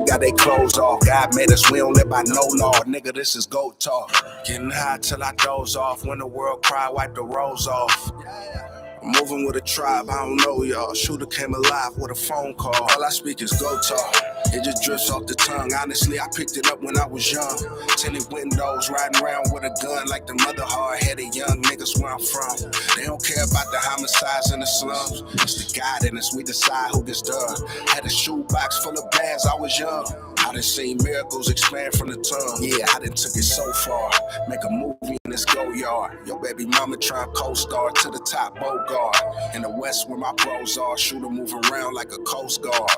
got they clothes off. God made us, we don't live by no law. Nigga, this is goat talk. Getting high till I doze off. When the world cry, wipe the rose off. I'm moving with a tribe, I don't know y'all. Shooter came alive with a phone call. All I speak is go talk. It just drifts off the tongue. Honestly, I picked it up when I was young. Tinted windows, riding around with a gun like the mother hard-headed young niggas where I'm from. They don't care about the homicides in the slums. It's the God in us, we decide who gets done. Had a shoebox full of bags, I was young. I done seen miracles expand from the tongue. Yeah, I done took it so far. Make a movie in this go yard. Yo, baby mama trying co-star to the top Bogart. In the west where my bros are, shooter move around like a coast guard.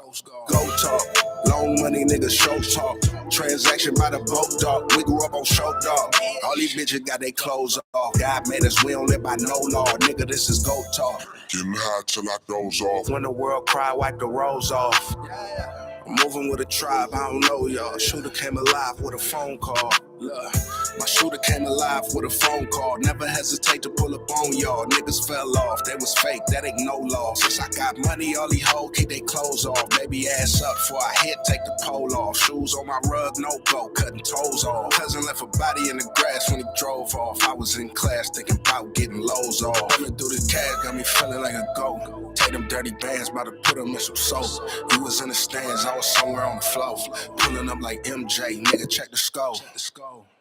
Go talk, long money niggas show talk. Transaction by the boat dog. We grew up on show dog. All these bitches got their clothes off. God made us, we don't live by no law. Nigga, this is go talk. Getting high till I doze off. When the world cry, wipe the rose off. I'm moving with a tribe, I don't know y'all. Shooter came alive with a phone call. Look, my shooter came alive with a phone call. Never hesitate to pull up on y'all. Niggas fell off, they was fake, that ain't no law. Since I got money, all these hoes keep they clothes off. Baby ass up before I hit, take the pole off. Shoes on my rug, no go, cutting toes off. Cousin left a body in the grass when he drove off. I was in class thinking about getting lows off. Running through the cash got me feeling like a goat. Take them dirty bands, about to put them in some soap. He was in the stands, I was somewhere on the floor. Pulling up like MJ, nigga, check the scope.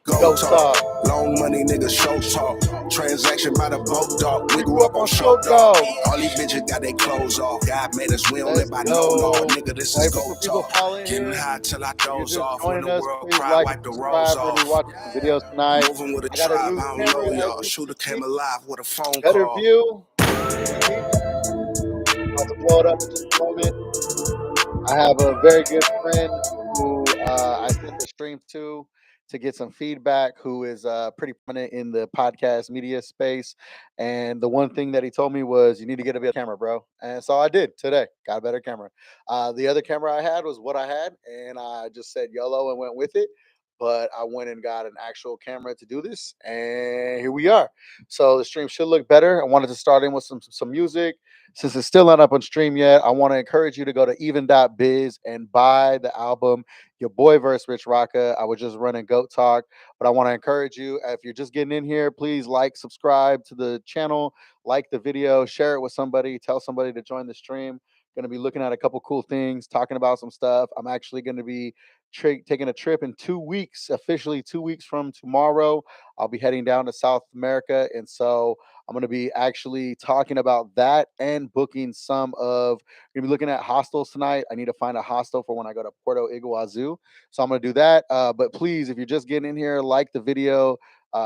Go talk, long money niggas show talk. Transaction by the boat dog. We grew up on show dog. All these bitches got their clothes off. God made us, we don't live by no law. Nigga, this is go talk. Getting high till I doze off. When the world cry, wipe the rose off. Videos tonight. Moving with a tribe, I don't know y'all. Shooter came alive with a phone call. Better view. I'll blow it up in just a moment. I have a very good friend who I sent the stream to get some feedback, who is pretty prominent in the podcast media space. And the one thing that he told me was, you need to get a better camera, bro. And so I did today, got a better camera. The other camera I had was what I had, and I just said YOLO and went with it. But I went and got an actual camera to do this, and here we are. So the stream should look better. I wanted to start in with some music. Since it's still not up on stream yet, I want to encourage you to go to even.biz and buy the album Your Boy vs. Rich Rocka. I was just running Goat Talk, but I want to encourage you, if you're just getting in here, please like, subscribe to the channel, like the video, share it with somebody, tell somebody to join the stream. Going to be looking at a couple cool things, talking about some stuff. I'm actually going to be taking a trip in 2 weeks, officially 2 weeks from tomorrow. I'll be heading down to South America, and so I'm going to be actually talking about that and booking some of, going to be looking at hostels tonight. I need to find a hostel for when I go to Puerto Iguazu. So I'm going to do that. But please, if you're just getting in here, like the video,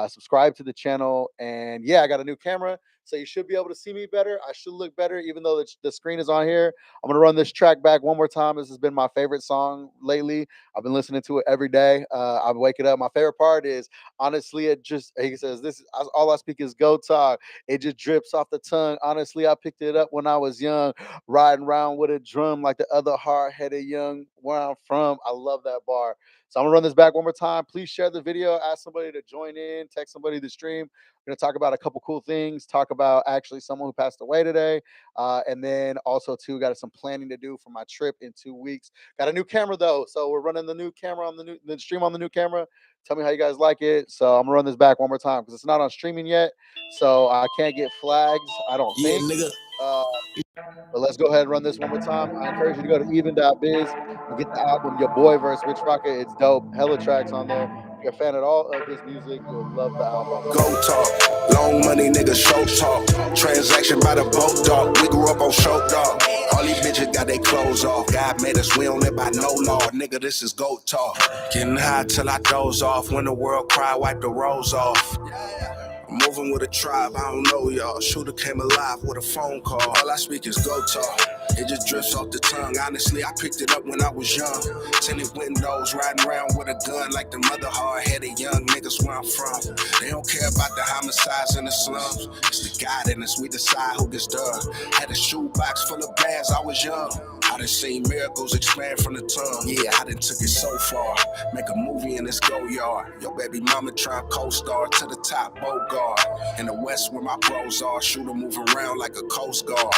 subscribe to the channel. And yeah, I got a new camera, so you should be able to see me better. I should look better, even though the screen is on here. I'm going to run this track back one more time. This has been my favorite song lately. I've been listening to it every day. I wake it up. My favorite part is, honestly, it just, he says, this is all I speak is go talk. It just drips off the tongue. Honestly, I picked it up when I was young, riding around with a drum like the other hard-headed young where I'm from. I love that bar. So I'm gonna run this back one more time. Please share the video, ask somebody to join in, text somebody to stream. We're gonna talk about a couple cool things, talk about actually someone who passed away today. And then also too, got some planning to do for my trip in 2 weeks. Got a new camera though. So we're running the new camera on the stream on the new camera. Tell me how you guys like it. So I'm gonna run this back one more time because it's not on streaming yet. So I can't get flags, I don't think. Nigga. But let's go ahead and run this one more time. I encourage you to go to even.biz and get the album Your Boy vs. Rich Rocka. It's dope. Hella tracks on there. If you're a fan at all of this music, you'll love the album. Go talk, long money niggas show talk. Transaction by the boat dog. We grew up on show dog. All these bitches got their clothes off. God made us, we don't live by no law. Nigga, this is goat talk. Getting high till I doze off. When the world cry, wipe the rose off. I'm moving with a tribe, I don't know y'all. Shooter came alive with a phone call. All I speak is go talk. It just drifts off the tongue. Honestly, I picked it up when I was young. Tinted windows, riding around with a gun like the mother hard-headed young niggas where I'm from. They don't care about the homicides in the slums. It's the God in us, we decide who gets done. Had a shoebox full of bags, I was young. I done seen miracles expand from the tongue. Yeah, I done took it so far. Make a movie in this go yard. Yo, baby mama trying co-star to the top Bogart. In the west where my bros are, shooter move around like a coast guard.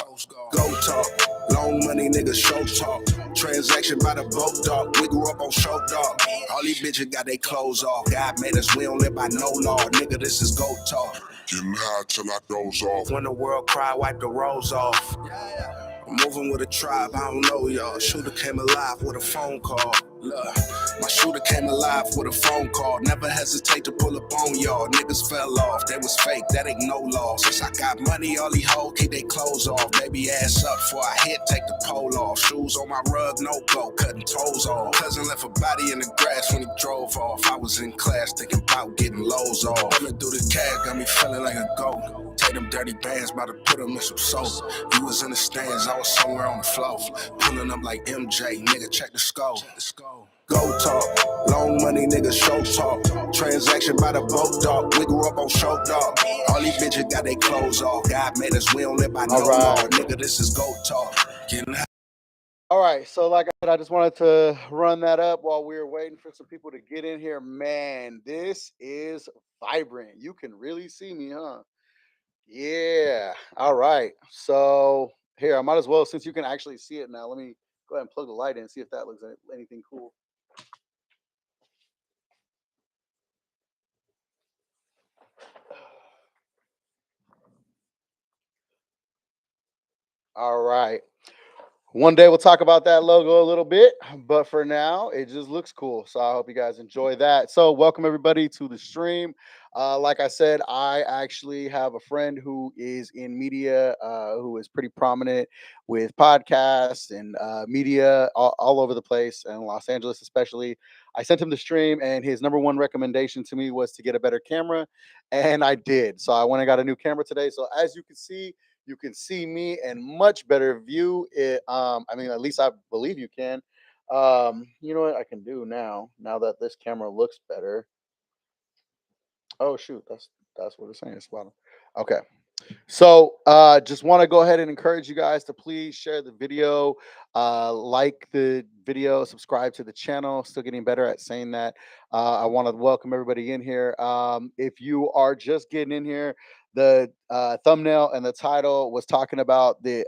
Go talk, long Long money niggas show talk. Transaction by the boat dog. We grew up on show dog. All these bitches got their clothes off. God made us, we don't live by no law. Nigga, this is goat talk. Getting high till I doze off. When the world cry, wipe the rose off. I'm moving with a tribe, I don't know y'all. Shooter came alive with a phone call. Look, my shooter came alive with a phone call. Never hesitate to pull up on y'all. Niggas fell off, they was fake, that ain't no law. Since I got money, all these hoes keep their clothes off. Baby ass up before I hit, take the pole off. Shoes on my rug, no go, cutting toes off. Cousin left a body in the grass when he drove off. I was in class thinking about getting lows off. Coming through the cab got me feeling like a goat. Take them dirty bands, about to put them in some soap. You was in the stands, I was somewhere on the floor. Pulling up like MJ, nigga, check the score. Go talk, long money nigga show talk. Transaction by the boat dog. We grew up on show dog. All these bitches got their clothes off. God made us, we don't live by no law. Nigga, this is go talk. Getting high. All right, so like I said, I just wanted to run that up while we were waiting for some people to get in here. Man, this is vibrant. You can really see me, huh? Yeah. All right. So here, I might as well, since you can actually see it now, let me go ahead and plug the light in and see if that looks anything cool. All right. One day we'll talk about that logo a little bit, but for now, it just looks cool. So I hope you guys enjoy that. So welcome everybody to the stream. Like I said, I actually have a friend who is in media, who is pretty prominent with podcasts and media all over the place, and Los Angeles especially. I sent him the stream, and his number one recommendation to me was to get a better camera, and I did. So I went and got a new camera today. So as you can see me in much better view. I mean, at least I believe you can. You know what I can do now? Now that this camera looks better. Oh shoot, that's what it's saying. It's bottom. Okay. So just want to go ahead and encourage you guys to please share the video, like the video, subscribe to the channel. Still getting better at saying that. I want to welcome everybody in here. If you are just getting in here, the thumbnail and the title was talking about the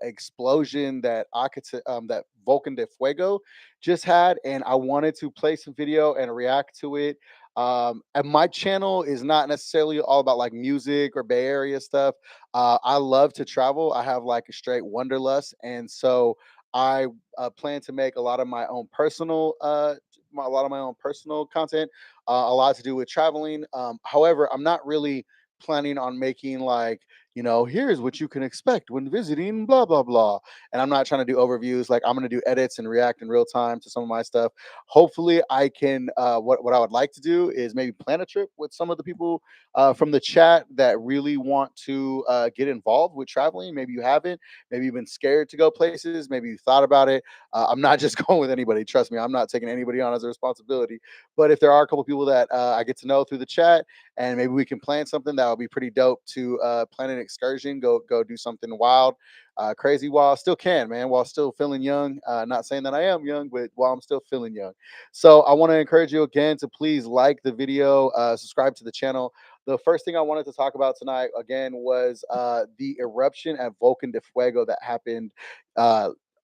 explosion that that Volcan De Fuego just had, and I wanted to play some video and react to it. And my channel is not necessarily all about like music or Bay Area stuff. I love to travel. I have like a straight wanderlust, and so I plan to make a lot of my own personal, a lot of my own personal content, a lot to do with traveling. However, I'm not really planning on making like, here's what you can expect when visiting blah blah blah, and I'm not trying to do overviews. Like, I'm going to do edits and react in real time to some of my stuff. Hopefully I can, what I would like to do is maybe plan a trip with some of the people from the chat that really want to get involved with traveling. Maybe you haven't, maybe you've been scared to go places, maybe you thought about it. I'm not just going with anybody, trust me. I'm not taking anybody on as a responsibility, but if there are a couple people that I get to know through the chat, and maybe we can plan something that would be pretty dope to plan an excursion, go do something wild, crazy, while I still can, man, while still feeling young. Not saying that I am young, but while I'm still feeling young. So I want to encourage you again to please like the video, subscribe to the channel. The first thing I wanted to talk about tonight again was the eruption at Volcan de Fuego that happened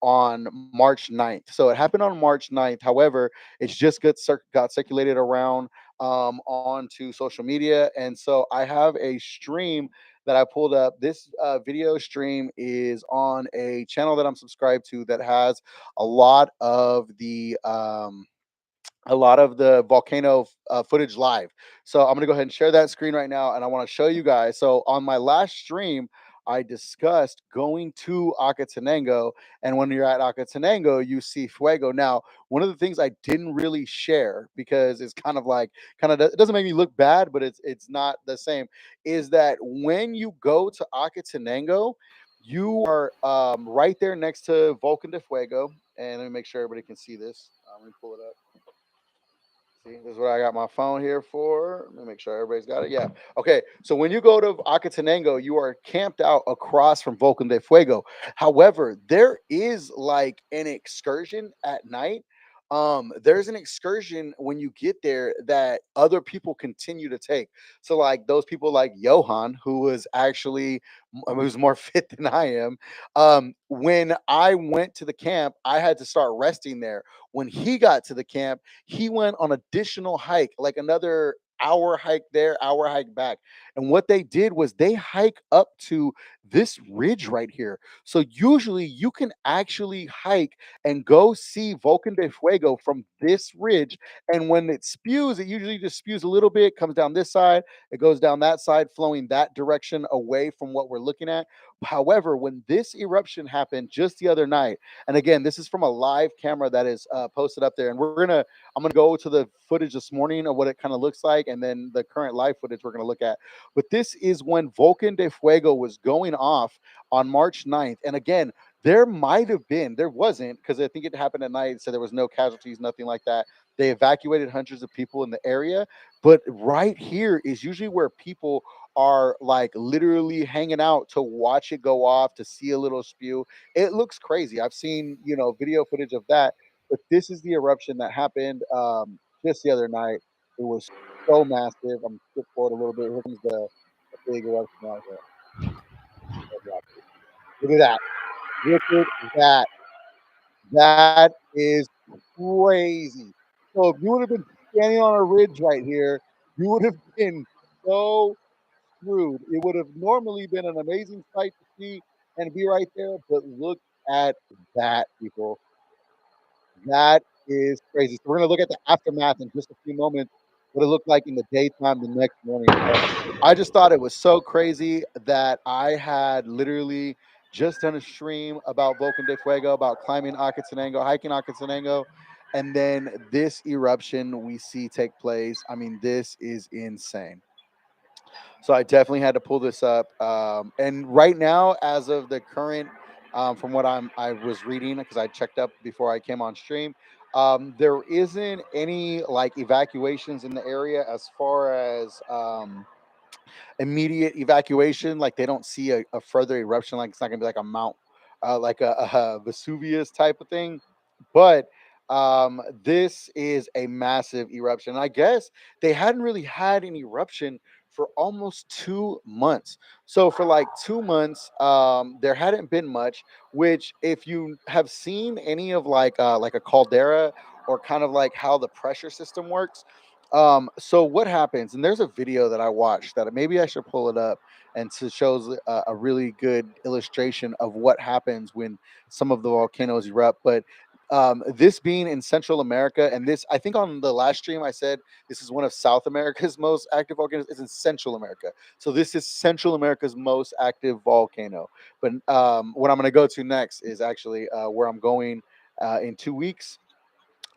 on March 9th. So it happened on March 9th. However, it's just got circulated around onto social media. And so I have a stream that I pulled up. This video stream is on a channel that I'm subscribed to that has a lot of the volcano footage live. So I'm gonna go ahead and share that screen right now, and I want to show you guys. So on my last stream, I discussed going to Acatenango, and when you're at Acatenango, you see Fuego. Now, one of the things I didn't really share, because it's it doesn't make me look bad, but it's not the same, is that when you go to Acatenango, you are right there next to Volcan de Fuego. And let me make sure everybody can see this. Let me pull it up. See, this is what I got my phone here for. Let me make sure everybody's got it. Yeah. Okay. So when you go to Acatenango, you are camped out across from Volcan de Fuego. However, there is like an excursion at night there's an excursion when you get there that other people continue to take. So like those people like Johan, who was actually who's more fit than I am. When I went to the camp, I had to start resting there. When he got to the camp, he went on additional hike, like another hour hike there, hour hike back. And what they did was they hike up to this ridge right here. So usually you can actually hike and go see Volcan de Fuego from this ridge. And when it spews, it usually just spews a little bit, comes down this side, it goes down that side, flowing that direction away from what we're looking at. However, when this eruption happened just the other night, and again, this is from a live camera that is posted up there, and I'm gonna go to the footage this morning of what it kind of looks like, and then the current live footage we're gonna look at. But this is when Volcan de Fuego was going off on March 9th, and again, there might have been, there wasn't, because I think it happened at night, so there was no casualties, nothing like that. They evacuated hundreds of people in the area, but right here is usually where people are like literally hanging out to watch it go off, to see a little spew. It looks crazy. I've seen, video footage of that, but this is the eruption that happened just the other night. It was so massive. I'm skip forward a little bit. Here comes the big eruption right here. Look at that. Look at that. That is crazy. So if you would have been standing on a ridge right here, you would have been so screwed. It would have normally been an amazing sight to see and be right there, but look at that, people. That is crazy. So we're gonna look at the aftermath in just a few moments, what it looked like in the daytime the next morning. So I just thought it was so crazy that I had literally just done a stream about Volcan de Fuego, about climbing Acatenango, hiking Acatenango, and then this eruption we see take place. I mean, this is insane. So I definitely had to pull this up. And right now, as of the current, from what I was reading, because I checked up before I came on stream, there isn't any like evacuations in the area as far as immediate evacuation. Like they don't see a further eruption. Like it's not gonna be like a mount, like a Vesuvius type of thing. But this is a massive eruption. I guess they hadn't really had an eruption for almost 2 months. So for like 2 months, there hadn't been much. Which, if you have seen any of like a caldera or kind of like how the pressure system works, so what happens, and there's a video that I watched that maybe I should pull it up, and it shows a really good illustration of what happens when some of the volcanoes erupt. But this being in Central America, and this, I think on the last stream I said this is one of South America's most active volcanoes. It's in Central America. So this is Central America's most active volcano. But what I'm going to go to next is actually where I'm going in 2 weeks.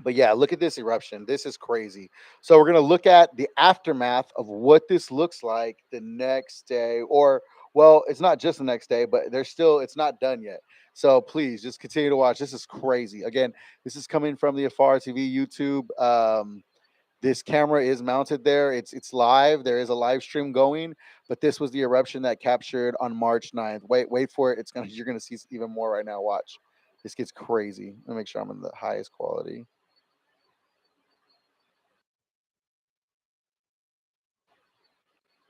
But yeah, look at this eruption. This is crazy. So we're going to look at the aftermath of what this looks like the next day, or well, it's not just the next day, but it's not done yet. So please just continue to watch. This is crazy. Again, this is coming from the Afar TV YouTube. This camera is mounted there. It's live. There is a live stream going, but this was the eruption that captured on March 9th. Wait for it. You're gonna see even more right now. Watch. This gets crazy. Let me make sure I'm in the highest quality.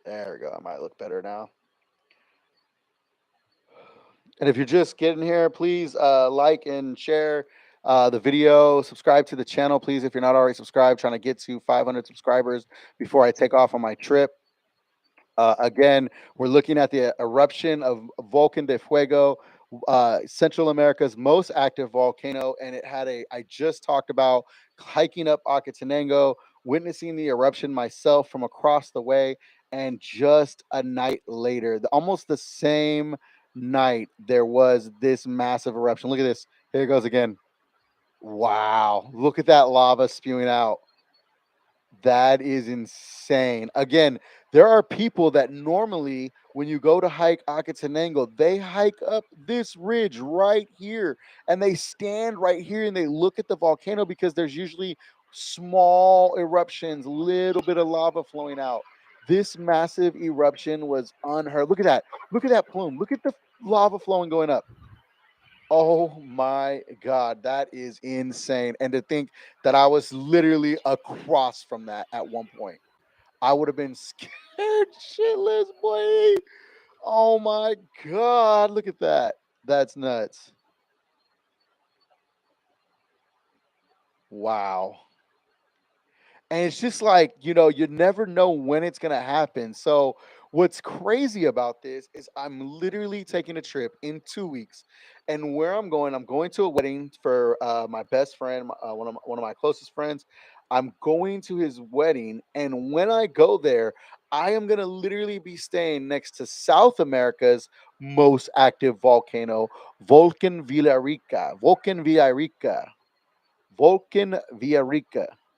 There we go. I might look better now. And if you're just getting here, please like and share the video. Subscribe to the channel, please, if you're not already subscribed. Trying to get to 500 subscribers before I take off on my trip. Again, we're looking at the eruption of Volcan de Fuego, Central America's most active volcano, and I just talked about hiking up Acatenango, witnessing the eruption myself from across the way, and just a night later, almost the same night, there was this massive eruption. Look at this. Here it goes again. Wow. Look at that lava spewing out. That is insane. Again, there are people that normally, when you go to hike Acatenango, they hike up this ridge right here and they stand right here and they look at the volcano because there's usually small eruptions, little bit of lava flowing out. This massive eruption was unheard. Look at that. Look at that plume. Look at the lava flowing going up. Oh my God, that is insane. And to think that I was literally across from that at one point, I would have been scared shitless, boy. Oh my God, look at that. That's nuts. Wow. And it's just like, you never know when it's going to happen. So, what's crazy about this is I'm literally taking a trip in 2 weeks. And where I'm going to a wedding for my best friend, one of my closest friends. I'm going to his wedding. And when I go there, I am going to literally be staying next to South America's most active volcano, Volcan Villarrica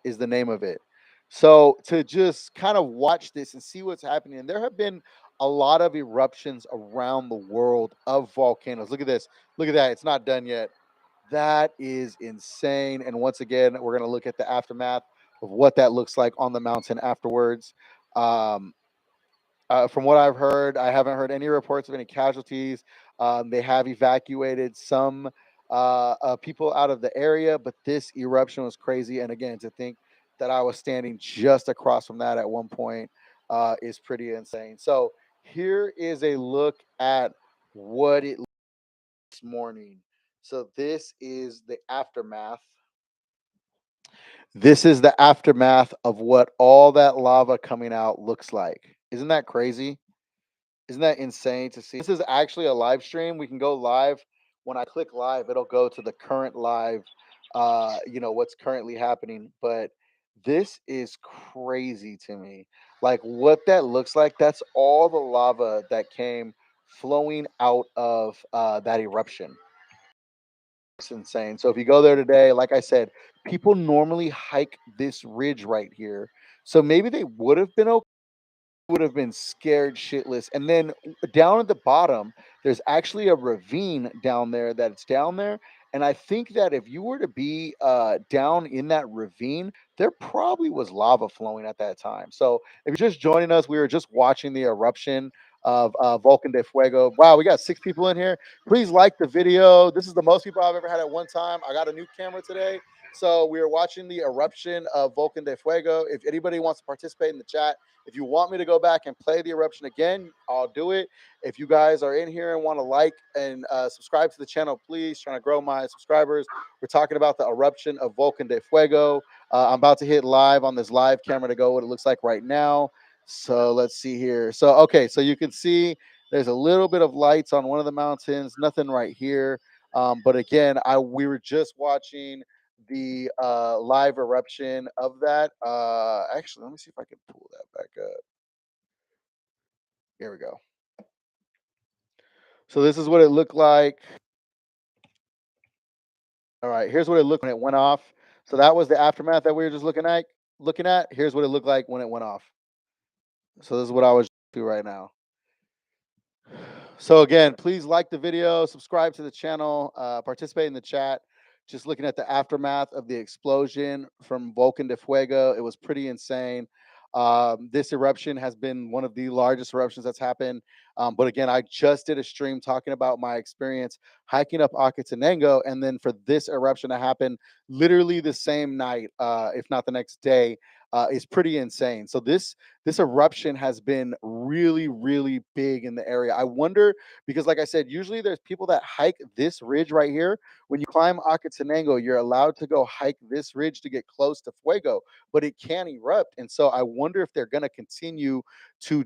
is the name of it. So to just kind of watch this and see what's happening, and there have been a lot of eruptions around the world of volcanoes. Look at this. Look at that. It's not done yet. That is insane. And once again, we're going to look at the aftermath of what that looks like on the mountain afterwards. Um, from what I've heard, I haven't heard any reports of any casualties. They have evacuated some people out of the area, but this eruption was crazy. And again, to think that I was standing just across from that at one point is pretty insane. So here is a look at what it looks this morning. So this is the aftermath. This is the aftermath of what all that lava coming out looks like. Isn't that crazy? Isn't that insane to see? This is actually a live stream. We can go live. When I click live, it'll go to the current live, what's currently happening. But this is crazy to me. Like what that looks like, that's all the lava that came flowing out of that eruption. It's insane. So if you go there today, like I said, people normally hike this ridge right here. So maybe they would have been okay, would have been scared shitless. And then down at the bottom, there's actually a ravine down there that's down there. And I think that if you were to be down in that ravine, there probably was lava flowing at that time. So if you're just joining us, we were just watching the eruption of Volcan de Fuego. Wow, we got 6 people in here. Please like the video. This is the most people I've ever had at one time. I got a new camera today. So we are watching the eruption of Volcan de Fuego. If anybody wants to participate in the chat, if you want me to go back and play the eruption again, I'll do it. If you guys are in here and want to like and subscribe to the channel, please, trying to grow my subscribers. We're talking about the eruption of Volcan de Fuego. I'm about to hit live on this live camera to go what it looks like right now. So let's see here. So, okay, so you can see there's a little bit of lights on one of the mountains, nothing right here. But again, we were just watching the live eruption of that. Actually, let me see if I can pull that back up. Here we go. So this is what it looked like. All right, here's what it looked when it went off. So that was the aftermath that we were just looking at. Here's what it looked like when it went off. So this is what I was doing right now. So again, please like the video, subscribe to the channel, participate in the chat. Just looking at the aftermath of the explosion from Volcan de Fuego, it was pretty insane. This eruption has been one of the largest eruptions that's happened. But again, I just did a stream talking about my experience hiking up Acatenango, and then for this eruption to happen literally the same night, if not the next day, is pretty insane. So this eruption has been really, really big in the area. I wonder because, like I said, usually there's people that hike this ridge right here. When you climb Acatenango, you're allowed to go hike this ridge to get close to Fuego, but it can erupt. And so I wonder if they're going to continue to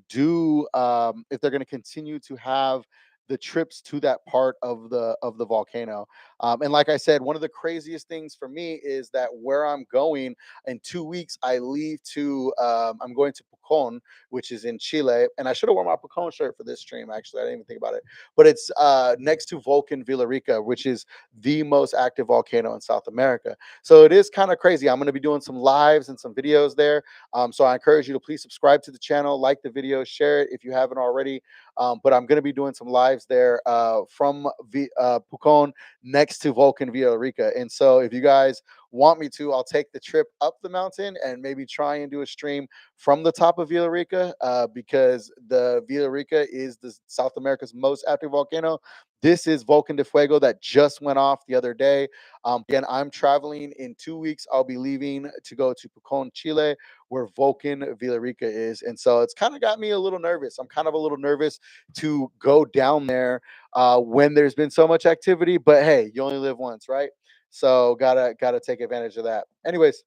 if they're going to continue to have the trips to that part of the volcano. And like I said, one of the craziest things for me is that where I'm going in 2 weeks, I leave to I'm going to Pucón, which is in Chile. And I should have worn my Pucón shirt for this stream. Actually, I didn't even think about it. But it's next to Volcan Villarrica, which is the most active volcano in South America. So it is kind of crazy. I'm going to be doing some lives and some videos there. So I encourage you to please subscribe to the channel, like the video, share it if you haven't already. But I'm going to be doing some lives there from Pucón next to Volcan Villarrica. And so if you guys want me to, I'll take the trip up the mountain and maybe try and do a stream from the top of Villarrica, because the Villarrica is the South America's most active volcano. This is Volcan de Fuego that just went off the other day. Again, I'm traveling in 2 weeks. I'll be leaving to go to Pucón, Chile, where Volcan Villarrica is. And so it's kind of got me a little nervous. I'm kind of a little nervous to go down there when there's been so much activity. But hey, you only live once, right? So gotta take advantage of that. Anyways,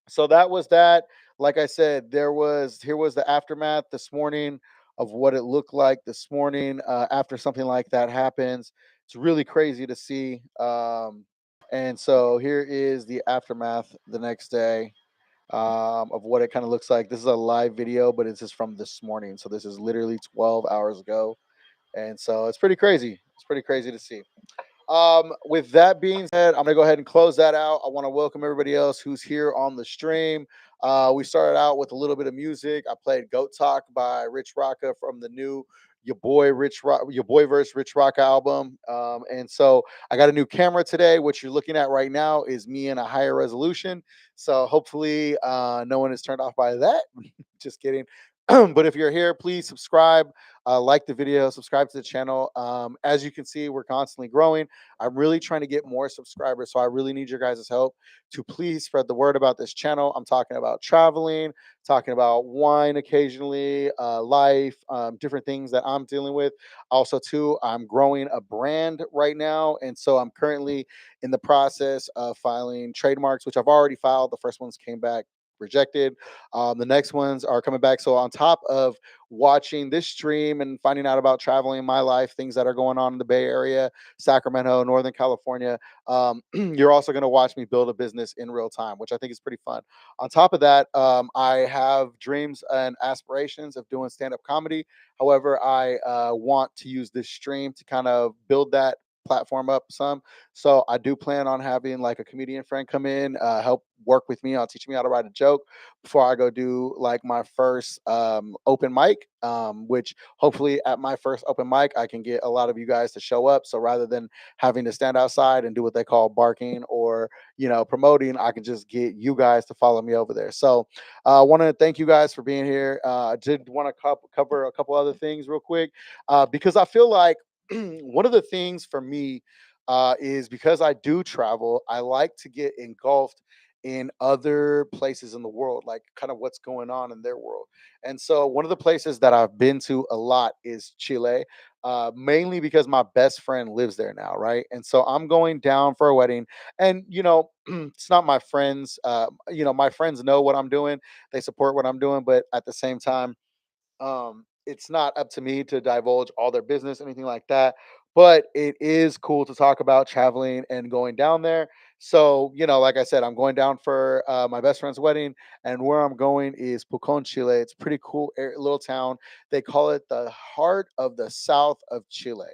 so that was that. Like I said, here was the aftermath this morning of what it looked like this morning after something like that happens. It's really crazy to see. And so here is the aftermath the next day of what it kind of looks like. This is a live video, but it's just from this morning. So this is literally 12 hours ago. And so it's pretty crazy. It's pretty crazy to see. With that being said, I'm gonna go ahead and close that out. I want to welcome everybody else who's here on the stream. We started out with a little bit of music. I played "Goat Talk" by Rich Rocka from the new Your Boy verse Rich Rocka album. And so I got a new camera today. What you're looking at right now is me in a higher resolution. So hopefully, no one is turned off by that. Just kidding. But if you're here, please subscribe, like the video, subscribe to the channel. As you can see, we're constantly growing. I'm really trying to get more subscribers, so I really need your guys' help to please spread the word about this channel. I'm talking about traveling, talking about wine occasionally, life, different things that I'm dealing with. Also, too, I'm growing a brand right now, and so I'm currently in the process of filing trademarks, which I've already filed. The first ones came back rejected. The next ones are coming back. So on top of watching this stream and finding out about traveling in my life, things that are going on in the Bay Area, Sacramento, Northern California, you're also going to watch me build a business in real time, which I think is pretty fun. On top of that, I have dreams and aspirations of doing stand-up comedy. However, I want to use this stream to kind of build that platform up some. So I do plan on having like a comedian friend come in, help work with me on teaching me how to write a joke before I go do like my first open mic, which hopefully at my first open mic, I can get a lot of you guys to show up. So rather than having to stand outside and do what they call barking or, promoting, I can just get you guys to follow me over there. So I want to thank you guys for being here. I did want to cover a couple other things real quick because I feel like one of the things for me is because I do travel, I like to get engulfed in other places in the world, like kind of what's going on in their world. And so one of the places that I've been to a lot is Chile, mainly because my best friend lives there now, right? And so I'm going down for a wedding, and it's not my friends. My friends know what I'm doing; they support what I'm doing, but at the same time, it's not up to me to divulge all their business, anything like that. But it is cool to talk about traveling and going down there. So, like I said, I'm going down for my best friend's wedding, and where I'm going is Pucón, Chile. It's a pretty cool little town. They call it the heart of the south of Chile.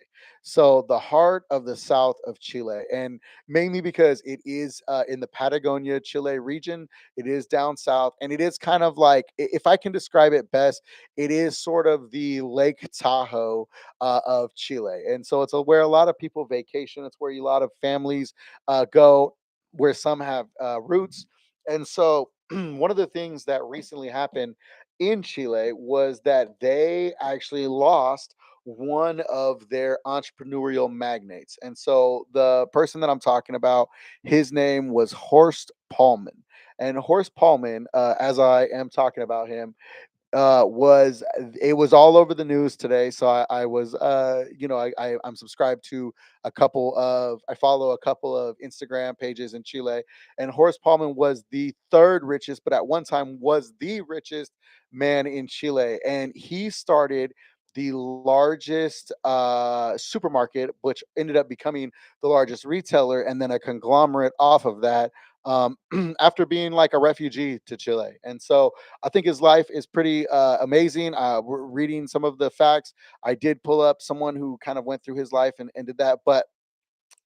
So, the heart of the south of Chile, and mainly because it is in the Patagonia, Chile region. It is down south, and it is kind of like, if I can describe it best, it is sort of the Lake Tahoe of Chile, and so it's where a lot of people vacation. It's where a lot of families go, where some have roots, and so one of the things that recently happened in Chile was that they actually lost one of their entrepreneurial magnates. And so the person that I'm talking about, his name was Horst Pullman. And Horst Pullman, as I am talking about him, was it was all over the news today. So I was I'm subscribed to I follow a couple of Instagram pages in Chile, and Horace Paulman was the third richest, but at one time was the richest man in Chile, and he started the largest supermarket, which ended up becoming the largest retailer, and then a conglomerate off of that, after being like a refugee to Chile. And so I think his life is pretty amazing. We're reading some of the facts. I did pull up someone who kind of went through his life and did that, but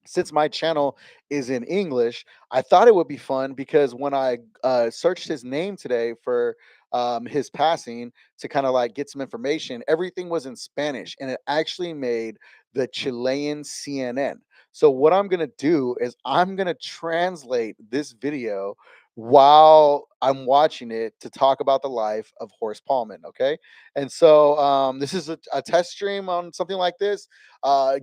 since my channel is in English, I thought it would be fun because when I searched his name today for his passing to kind of like get some information, everything was in Spanish, and it actually made the Chilean CNN. So what I'm gonna do is I'm gonna translate this video while I'm watching it to talk about the life of Horst Pullman. Okay, and so this is a test stream on something like this,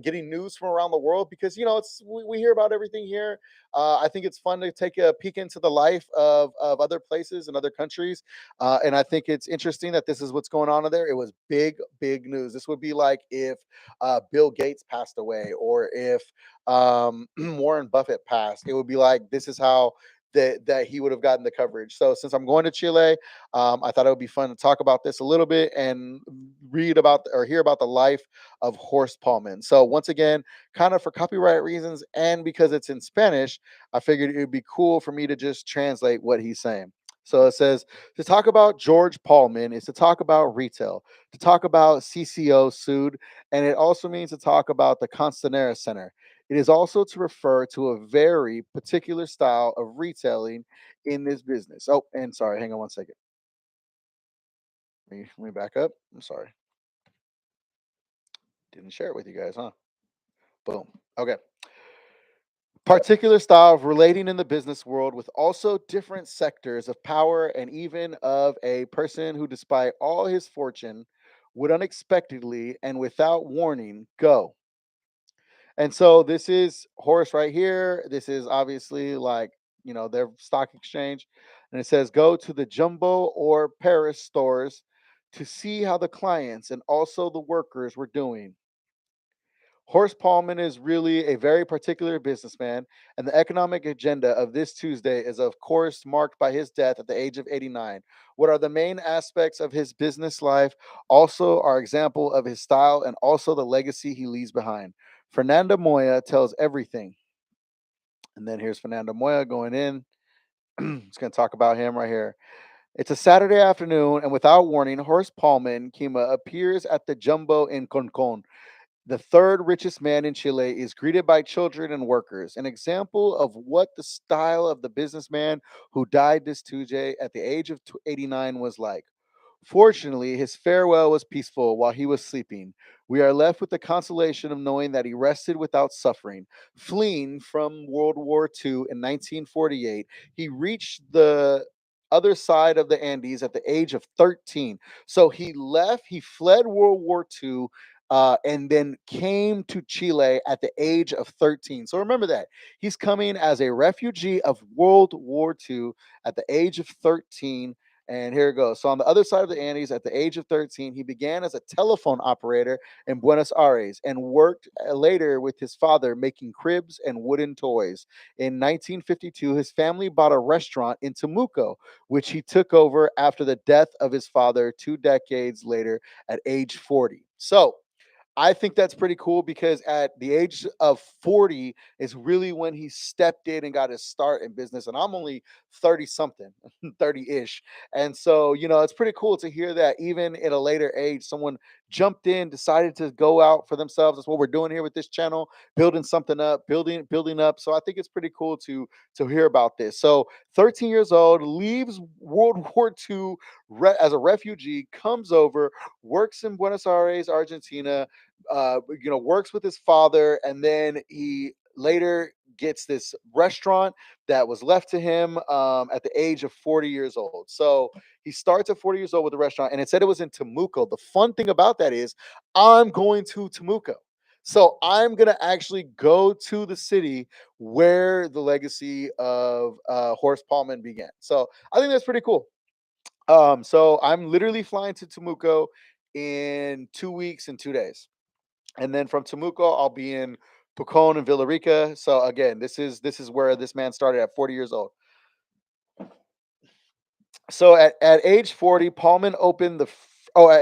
getting news from around the world because we hear about everything here. I think it's fun to take a peek into the life of other places and other countries, and I think it's interesting that this is what's going on in there. It was big news. This would be like if Bill Gates passed away, or if Warren Buffett passed. It would be like this is how that he would have gotten the coverage. So since I'm going to Chile, I thought it would be fun to talk about this a little bit and read about or hear about the life of Horst Pullman. So once again, kind of for copyright reasons and because it's in Spanish, I figured it would be cool for me to just translate what he's saying. So it says to talk about George Pullman is to talk about retail, to talk about CCO sued, and it also means to talk about the Constanera Center. It is also to refer to a very particular style of retailing in this business. Oh, and sorry, hang on one second. Let me back up. I'm sorry. Didn't share it with you guys, huh? Boom. Okay. Particular style of relating in the business world with also different sectors of power and even of a person who, despite all his fortune, would unexpectedly and without warning go. And so this is Horst right here. This is obviously like, their stock exchange. And it says go to the Jumbo or Paris stores to see how the clients and also the workers were doing. Horst Pullman is really a very particular businessman, and the economic agenda of this Tuesday is, of course, marked by his death at the age of 89. What are the main aspects of his business life? Also, are example of his style and also the legacy he leaves behind. Fernando Moya tells everything. And then here's Fernando Moya going in. It's going to talk about him right here. It's a Saturday afternoon, and without warning, Horst Pullman Kima appears at the Jumbo in Concon. The third richest man in Chile is greeted by children and workers, an example of what the style of the businessman who died this Tuesday at the age of 89 was like. Fortunately, his farewell was peaceful while he was sleeping. We are left with the consolation of knowing that he rested without suffering. Fleeing from World War II in 1948, he reached the other side of the Andes at the age of 13. So he fled World War II, and then came to Chile at the age of 13. So remember that. He's coming as a refugee of World War II at the age of 13, and here it goes. So on the other side of the Andes, at the age of 13, he began as a telephone operator in Buenos Aires and worked later with his father making cribs and wooden toys. In 1952, his family bought a restaurant in Temuco, which he took over after the death of his father 2 decades later at age 40. So I think that's pretty cool because at the age of 40 is really when he stepped in and got his start in business. And I'm only 30 something, 30 ish. And so, it's pretty cool to hear that even at a later age, someone jumped in, decided to go out for themselves. That's what we're doing here with this channel, building something up, building up. So I think it's pretty cool to hear about this. So 13 years old, leaves World War II as a refugee, comes over, works in Buenos Aires, Argentina, works with his father, and then he later gets this restaurant that was left to him at the age of 40 years old. So he starts at 40 years old with the restaurant, and it said it was in Temuco. The fun thing about that is I'm going to Temuco. So I'm going to actually go to the city where the legacy of Horst Pullman began. So I think that's pretty cool. So I'm literally flying to Temuco in 2 weeks and 2 days. And then from Temuco, I'll be in Pucón and Villarica. So again, this is where this man started at 40 years old. So at age 40, at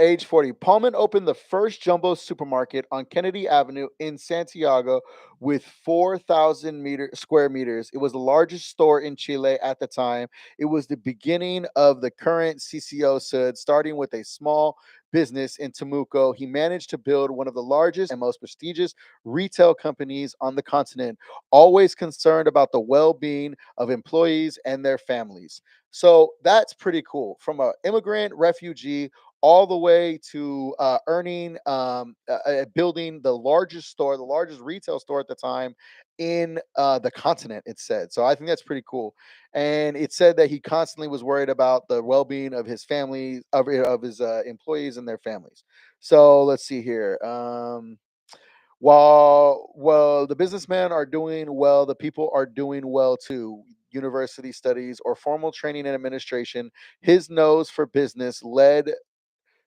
age 40, Pullman opened the first jumbo supermarket on Kennedy Avenue in Santiago with 4,000 square meters. It was the largest store in Chile at the time. It was the beginning of the current CCO SUD, starting with a small business in Temuco. He managed to build one of the largest and most prestigious retail companies on the continent, always concerned about the well-being of employees and their families. So that's pretty cool. From an immigrant refugee all the way to building the largest store, the largest retail store at the time in the continent, it said. So I think that's pretty cool. And it said that he constantly was worried about the well-being of his family, of his employees and their families. So let's see here. While the businessmen are doing well, the people are doing well too. University studies or formal training in administration, his nose for business led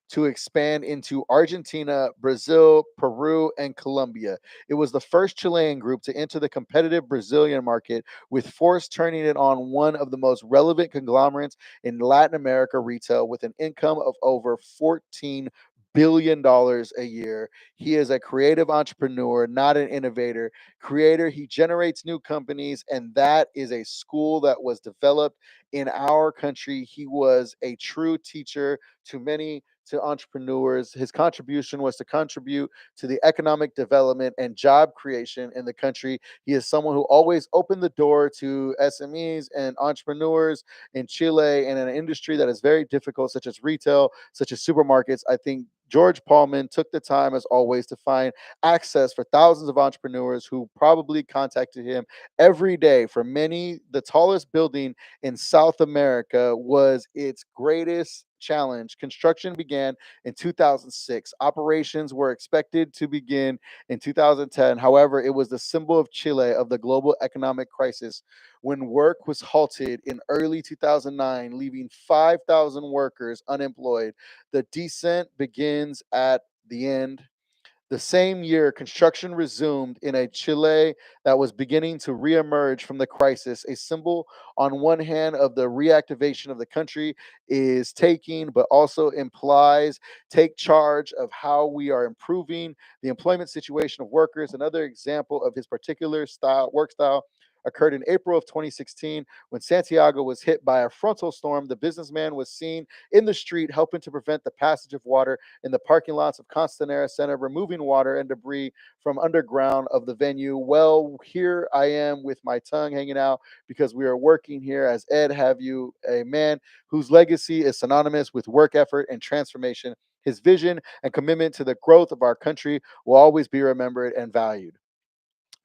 to expand into Argentina, Brazil, Peru, and Colombia. It was the first Chilean group to enter the competitive Brazilian market, with Force turning it on one of the most relevant conglomerates in Latin America retail with an income of over $14 billion a year. He is a creative entrepreneur, not an innovator. Creator, he generates new companies, and that is a school that was developed in our country. He was a true teacher to many, to entrepreneurs. His contribution was to contribute to the economic development and job creation in the country. He is someone who always opened the door to SMEs and entrepreneurs in Chile and in an industry that is very difficult, such as retail, such as supermarkets. I think George Paulman took the time, as always, to find access for thousands of entrepreneurs who probably contacted him every day. For many, the tallest building in South America was its greatest challenge. Construction began in 2006. Operations were expected to begin in 2010. However, it was the symbol of Chile of the global economic crisis when work was halted in early 2009, leaving 5,000 workers unemployed. The descent begins at the end. The same year, construction resumed in a Chile that was beginning to reemerge from the crisis. A symbol, on one hand, of the reactivation of the country is taking, but also implies take charge of how we are improving the employment situation of workers. Another example of his particular work style, occurred in April of 2016 when Santiago was hit by a frontal storm. The businessman was seen in the street helping to prevent the passage of water in the parking lots of Constanera Center, removing water and debris from underground of the venue. Well, here I am with my tongue hanging out because we are working here as Ed have you, a man whose legacy is synonymous with work effort and transformation. His vision and commitment to the growth of our country will always be remembered and valued.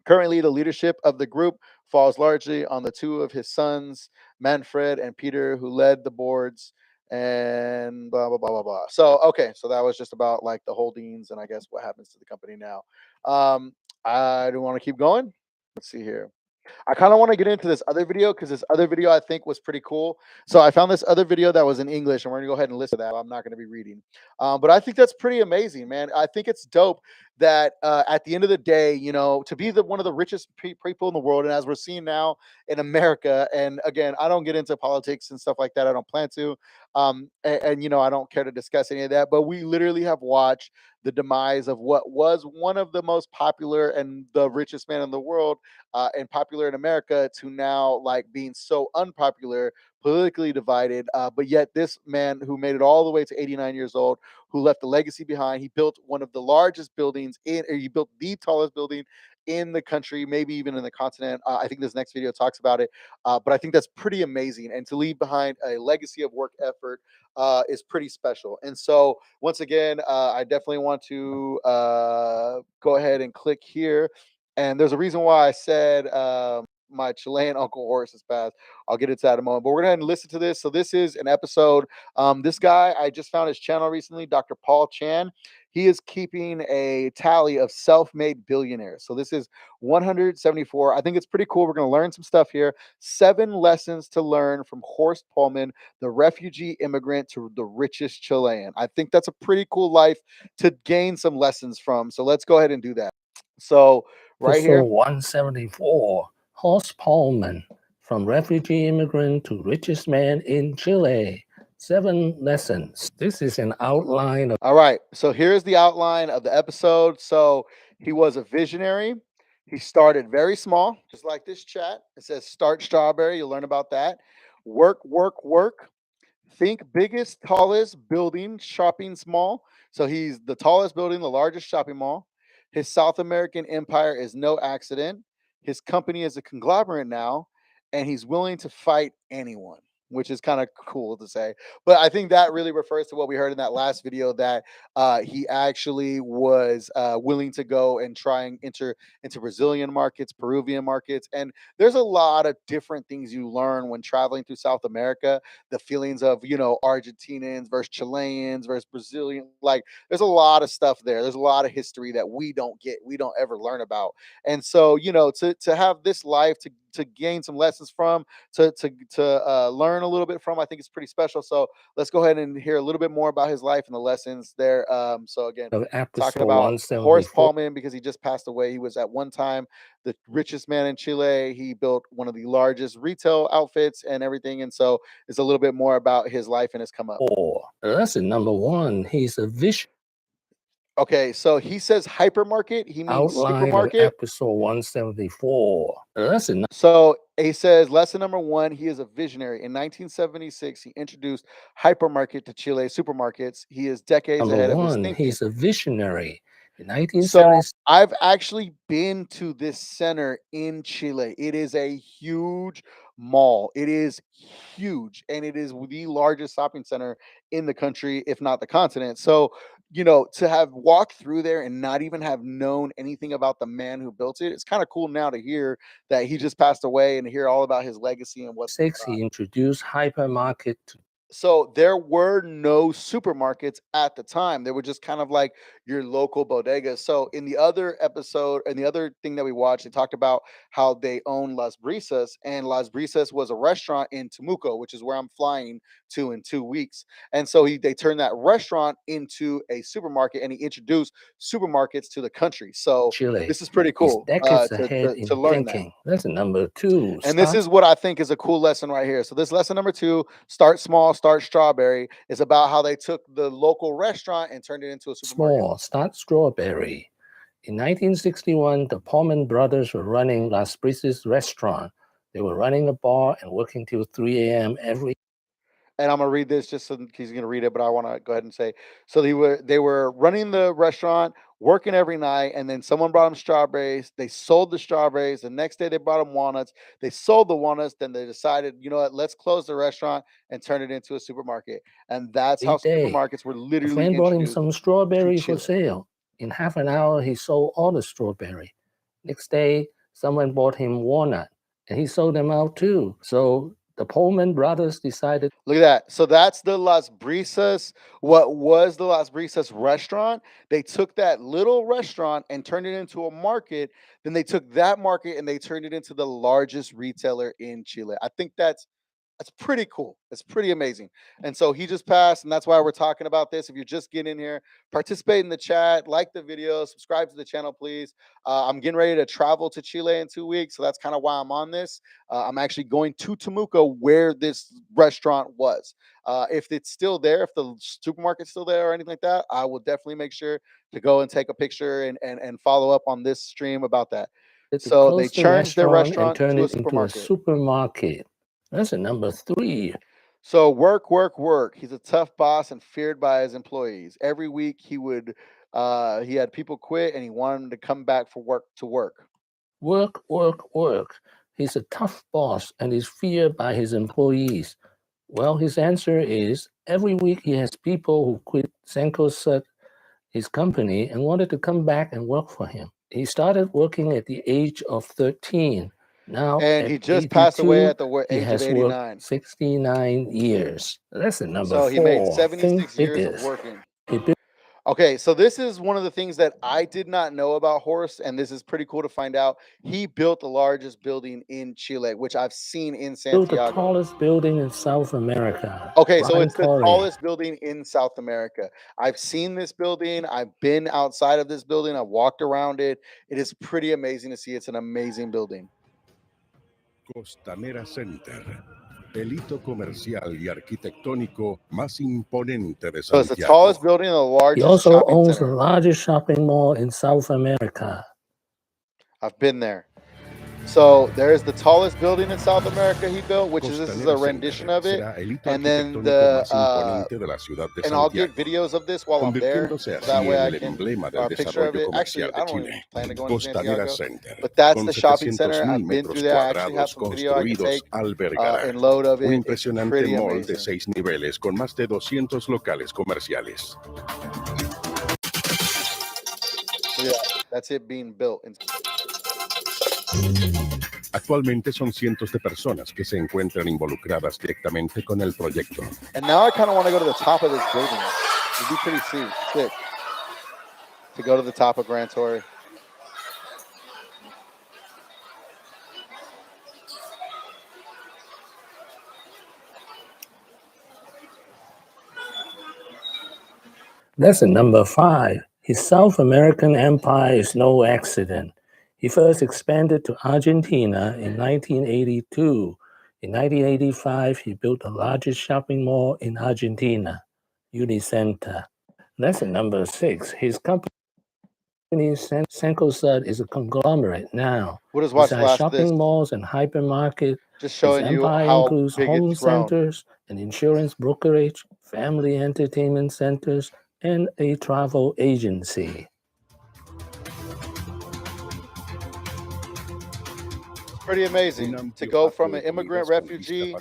Currently, the leadership of the group falls largely on the two of his sons, Manfred and Peter, who led the boards and blah blah blah blah blah. So okay, so that was just about like the holdings and I guess what happens to the company now. I do want to keep going. Let's see here. I kind of want to get into this other video because this other video I think was pretty cool. So I found this other video that was in English, and we're gonna go ahead and listen to that. I'm not gonna be reading, but I think that's pretty amazing, man. I think it's dope that at the end of the day, you know, to be the one of the richest people in the world, and as we're seeing now in America. And again, I don't get into politics and stuff like that. I don't plan to, and you know, I don't care to discuss any of that. But we literally have watched the demise of what was one of the most popular and the richest man in the world and popular in America to now like being so unpopular, politically divided. But yet, this man who made it all the way to 89 years old, who left a legacy behind, he built one of the largest buildings or he built the tallest building in the country, maybe even in the continent. I think this next video talks about it, but I think that's pretty amazing. And to leave behind a legacy of work effort is pretty special. And so, once again, I definitely want to go ahead and click here. And there's a reason why I said my Chilean Uncle Horst has passed. I'll get into that in a moment. But we're going to listen to this. So this is an episode. This guy, I just found his channel recently, Dr. Paul Chan. He is keeping a tally of self-made billionaires. So this is 174. I think it's pretty cool. We're going to learn some stuff here. 7 lessons to learn from Horst Pullman, the refugee immigrant to the richest Chilean. I think that's a pretty cool life to gain some lessons from. So let's go ahead and do that. So right Episode here. 174, Horst Pullman, from refugee immigrant to richest man in Chile. 7 lessons. This is an outline of. All right. So here's the outline of the episode. So he was a visionary. He started very small, just like this chat. It says start strawberry. You'll learn about that. Work, work, work. Think biggest, tallest building, shopping mall. So he's the tallest building, the largest shopping mall. His South American empire is no accident. His company is a conglomerate now, and he's willing to fight anyone. which is kind of cool to say. But I think that really refers to what we heard in that last video, that he actually was willing to go and try and enter into Brazilian markets, Peruvian markets. And there's a lot of different things you learn when traveling through South America. The feelings of, Argentinians versus Chileans versus Brazilian. Like, there's a lot of stuff there. There's a lot of history that we don't ever learn about. And so, to have this life to gain some lessons from, to learn a little bit from, I think it's pretty special. So let's go ahead and hear a little bit more about his life and the lessons there. So again, talking about Horst Paulman, because he just passed away. He was at one time the richest man in Chile. He built one of the largest retail outfits and everything. And so it's a little bit more about his life and his come up. Lesson number 1, he's a vision. Okay, so he says hypermarket. He means supermarket. Episode 174. So he says lesson number 1, he is a visionary. In 1976, he introduced hypermarket to Chile supermarkets. He is decades ahead of his thinking. He's a visionary. In 1976, so I've actually been to this center in Chile. It is a huge mall. It is huge, and it is the largest shopping center in the country, if not the continent. So, to have walked through there and not even have known anything about the man who built it, it's kind of cool now to hear that he just passed away and hear all about his legacy and what he introduced hypermarket to. So there were no supermarkets at the time. They were just kind of like your local bodegas. So in the other episode, and the other thing that we watched, they talked about how they own Las Brisas, and Las Brisas was a restaurant in Temuco, which is where I'm flying to in 2 weeks. And so they turned that restaurant into a supermarket, and he introduced supermarkets to the country. So Chile. This is pretty cool to learn that. Lesson number 2. And this is what I think is a cool lesson right here. So this lesson number 2, start small, start strawberry, is about how they took the local restaurant and turned it into a supermarket. Small, start strawberry. In 1961, the Paulman brothers were running Las Brisas restaurant. They were running a bar and working till 3 a.m. every. And I'm gonna read this just so he's gonna read it, but I want to go ahead and say, so they were running the restaurant, working every night, and then someone brought them strawberries. They sold the strawberries. The next day they brought them walnuts. They sold the walnuts. Then they decided, you know what, let's close the restaurant and turn it into a supermarket. And that's how supermarkets were literally. A friend brought him some strawberry for sale. In half an hour, he sold all the strawberry. Next day, someone bought him walnut, and he sold them out too. So the Paulman brothers decided. Look at that. So that's the Las Brisas. What was the Las Brisas restaurant? They took that little restaurant and turned it into a market. Then they took that market and they turned it into the largest retailer in Chile. I think that's pretty cool. It's pretty amazing. And so he just passed, and that's why we're talking about this. If you're just getting in here, participate in the chat, like the video, subscribe to the channel, please. I'm getting ready to travel to Chile in 2 weeks, so that's kind of why I'm on this. I'm actually going to Temuco, where this restaurant was. If it's still there, if the supermarket's still there or anything like that, I will definitely make sure to go and take a picture and follow up on this stream about that. So they changed their restaurant and turned to it into a supermarket. That's number 3. So work, work, work. He's a tough boss and feared by his employees. Every week he had people quit, and he wanted them to come back to work. Work, work, work. He's a tough boss and is feared by his employees. Well, his answer is every week he has people who quit Cencosud, his company, and wanted to come back and work for him. He started working at the age of 13. Now, and he just passed away at the age of 89. 69 years. That's the number 4. So he made 76 years of working. Okay, so this is one of the things that I did not know about Horst, and this is pretty cool to find out. He built the largest building in Chile, which I've seen in Santiago. Built the tallest building in South America. Okay, so it's the tallest building in South America. I've seen this building. I've been outside of this building. I've walked around it. It is pretty amazing to see. It's an amazing building. Costanera Center, el hito comercial y arquitectónico más imponente de Santiago. So it's the tallest building, the largest. He also owns the largest shopping mall in South America. I've been there. So there's the tallest building in South America he built, which is this is a Costanera rendition Center of it. será el hito And then arquitectónico más imponente de la ciudad de and I'll get Santiago, videos of this while I'm there, convirtiéndose so that así way en I el can emblema or del a picture of desarrollo it. Actually, comercial I de don't even Chile. plan to go into Costanera Santiago, Center, but that's con the shopping 700.000 center. I've been through metros there. I actually have cuadrados some video I can construidos, take albergará and load of un it. It's impresionante pretty mall de amazing. 6 niveles con más de 200 locales comerciales. So yeah, that's it being built. Actualmente son cientos de personas que se encuentran involucradas directamente con el proyecto. And now I kind of want to go to the top of this building. It'd be pretty sick to go to the top of Grand Torre. Lesson number 5. His South American empire is no accident. He first expanded to Argentina in 1982. In 1985, he built the largest shopping mall in Argentina, Unicenter. Lesson number 6. His company, Cencosud, is a conglomerate now. We'll just watch the Besides last of this. shopping malls and hypermarkets, Just his showing you empire how includes big home it's grown. centers, an insurance brokerage, family entertainment centers, and a travel agency. Pretty amazing to go from an immigrant refugee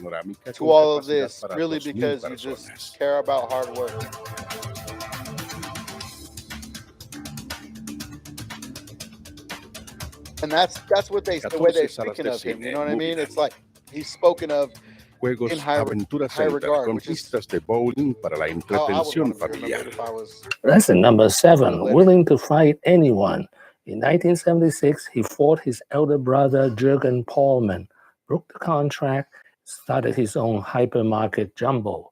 to all of this, really because you just care about hard work. And that's what the way they're speaking of him. You know what I mean? It's like he's spoken of Juegos, in high Aventura high Center, regard, con which is pistas de bowling para la how I would entretención want to be familiar. remembered if I was. Lesson number 7. living. Willing to fight anyone. In 1976, he fought his elder brother, Jürgen Paulman, broke the contract, started his own hypermarket Jumbo.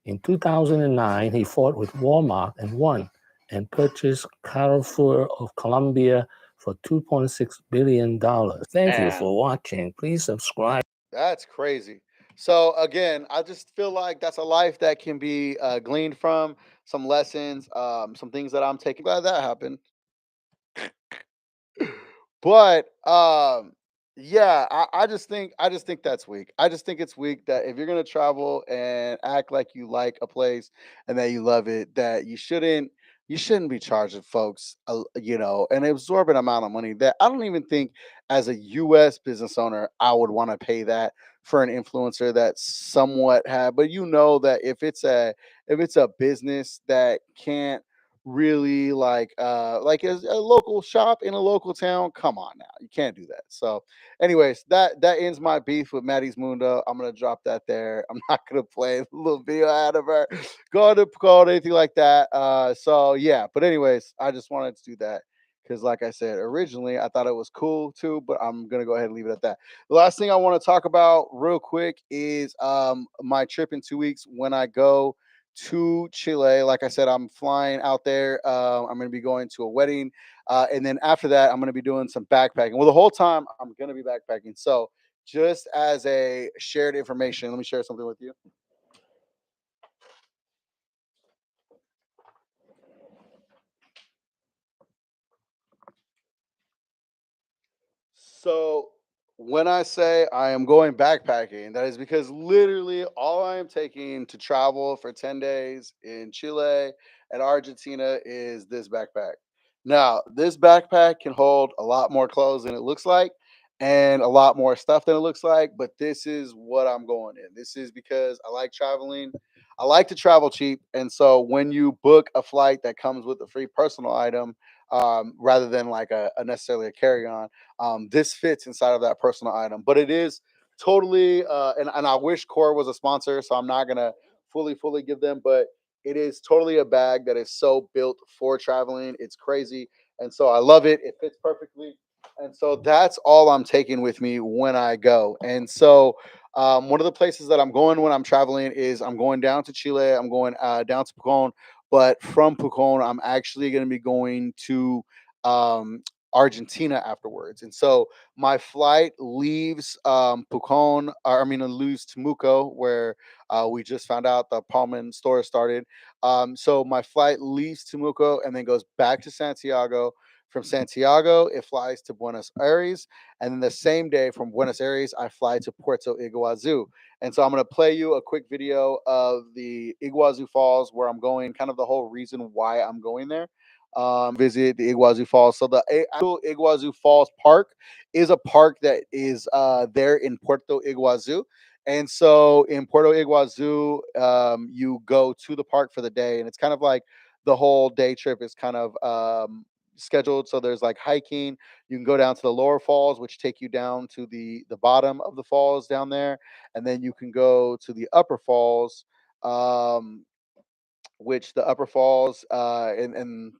In 2009, he fought with Walmart and won, and purchased Carrefour of Colombia for $2.6 billion. Thank you for watching. Please subscribe. That's crazy. So again, I just feel like that's a life that can be gleaned from, some lessons, some things that I'm taking. Glad that happened. But yeah, I just think that's weak. I just think it's weak that if you're gonna travel and act like you like a place and that you love it, that you shouldn't be charging folks, an absorbent amount of money that I don't even think as a U.S. business owner I would want to pay that for an influencer that somewhat had. But you know that if it's a business that can't really like as a local shop in a local town, come on now, you can't do that. So anyways, that ends my beef with Maddie's Mundo. I'm gonna drop that there. I'm not gonna play a little video out of her going to call anything like that. So yeah, but anyways, I just wanted to do that because like I said originally, I thought it was cool too, but I'm gonna go ahead and leave it at that. The last thing I want to talk about real quick is my trip in 2 weeks when I go to Chile. Like I said, I'm flying out there. I'm going to be going to a wedding. And then after that, I'm going to be doing some backpacking. Well, the whole time I'm going to be backpacking. So, just as a shared information, let me share something with you. So, when I say I am going backpacking, that is because literally all I am taking to travel for 10 days in Chile and Argentina is this backpack. Now, this backpack can hold a lot more clothes than it looks like and a lot more stuff than it looks like, but this is what I'm going in. This is because I like traveling. I like to travel cheap. And so when you book a flight that comes with a free personal item, rather than like a necessarily a carry on, this fits inside of that personal item, but it is totally and I wish Core was a sponsor, so I'm not gonna fully give them, but it is totally a bag that is so built for traveling. It's crazy. And so I love it. It fits perfectly. And so that's all I'm taking with me when I go. And so one of the places that I'm going when I'm traveling is I'm going down to Chile. I'm going down to Pucón, but from Pucón, I'm actually going to be going to um, Argentina afterwards. And so my flight leaves Pucón, or I mean, it leaves Temuco, where we just found out the Palman store started. So my flight leaves Temuco and then goes back to Santiago, From Santiago, it flies to Buenos Aires. And then the same day from Buenos Aires, I fly to Puerto Iguazu. And so I'm going to play you a quick video of the Iguazu Falls, where I'm going, kind of the whole reason why I'm going there. Visit the Iguazu Falls. So the actual Iguazu Falls Park is a park that is there in Puerto Iguazu. And so in Puerto Iguazu, you go to the park for the day, and it's kind of like the whole day trip is kind of scheduled. So there's like hiking. You can go down to the lower falls, which take you down to the bottom of the falls down there, and then you can go to the upper falls, which the upper falls and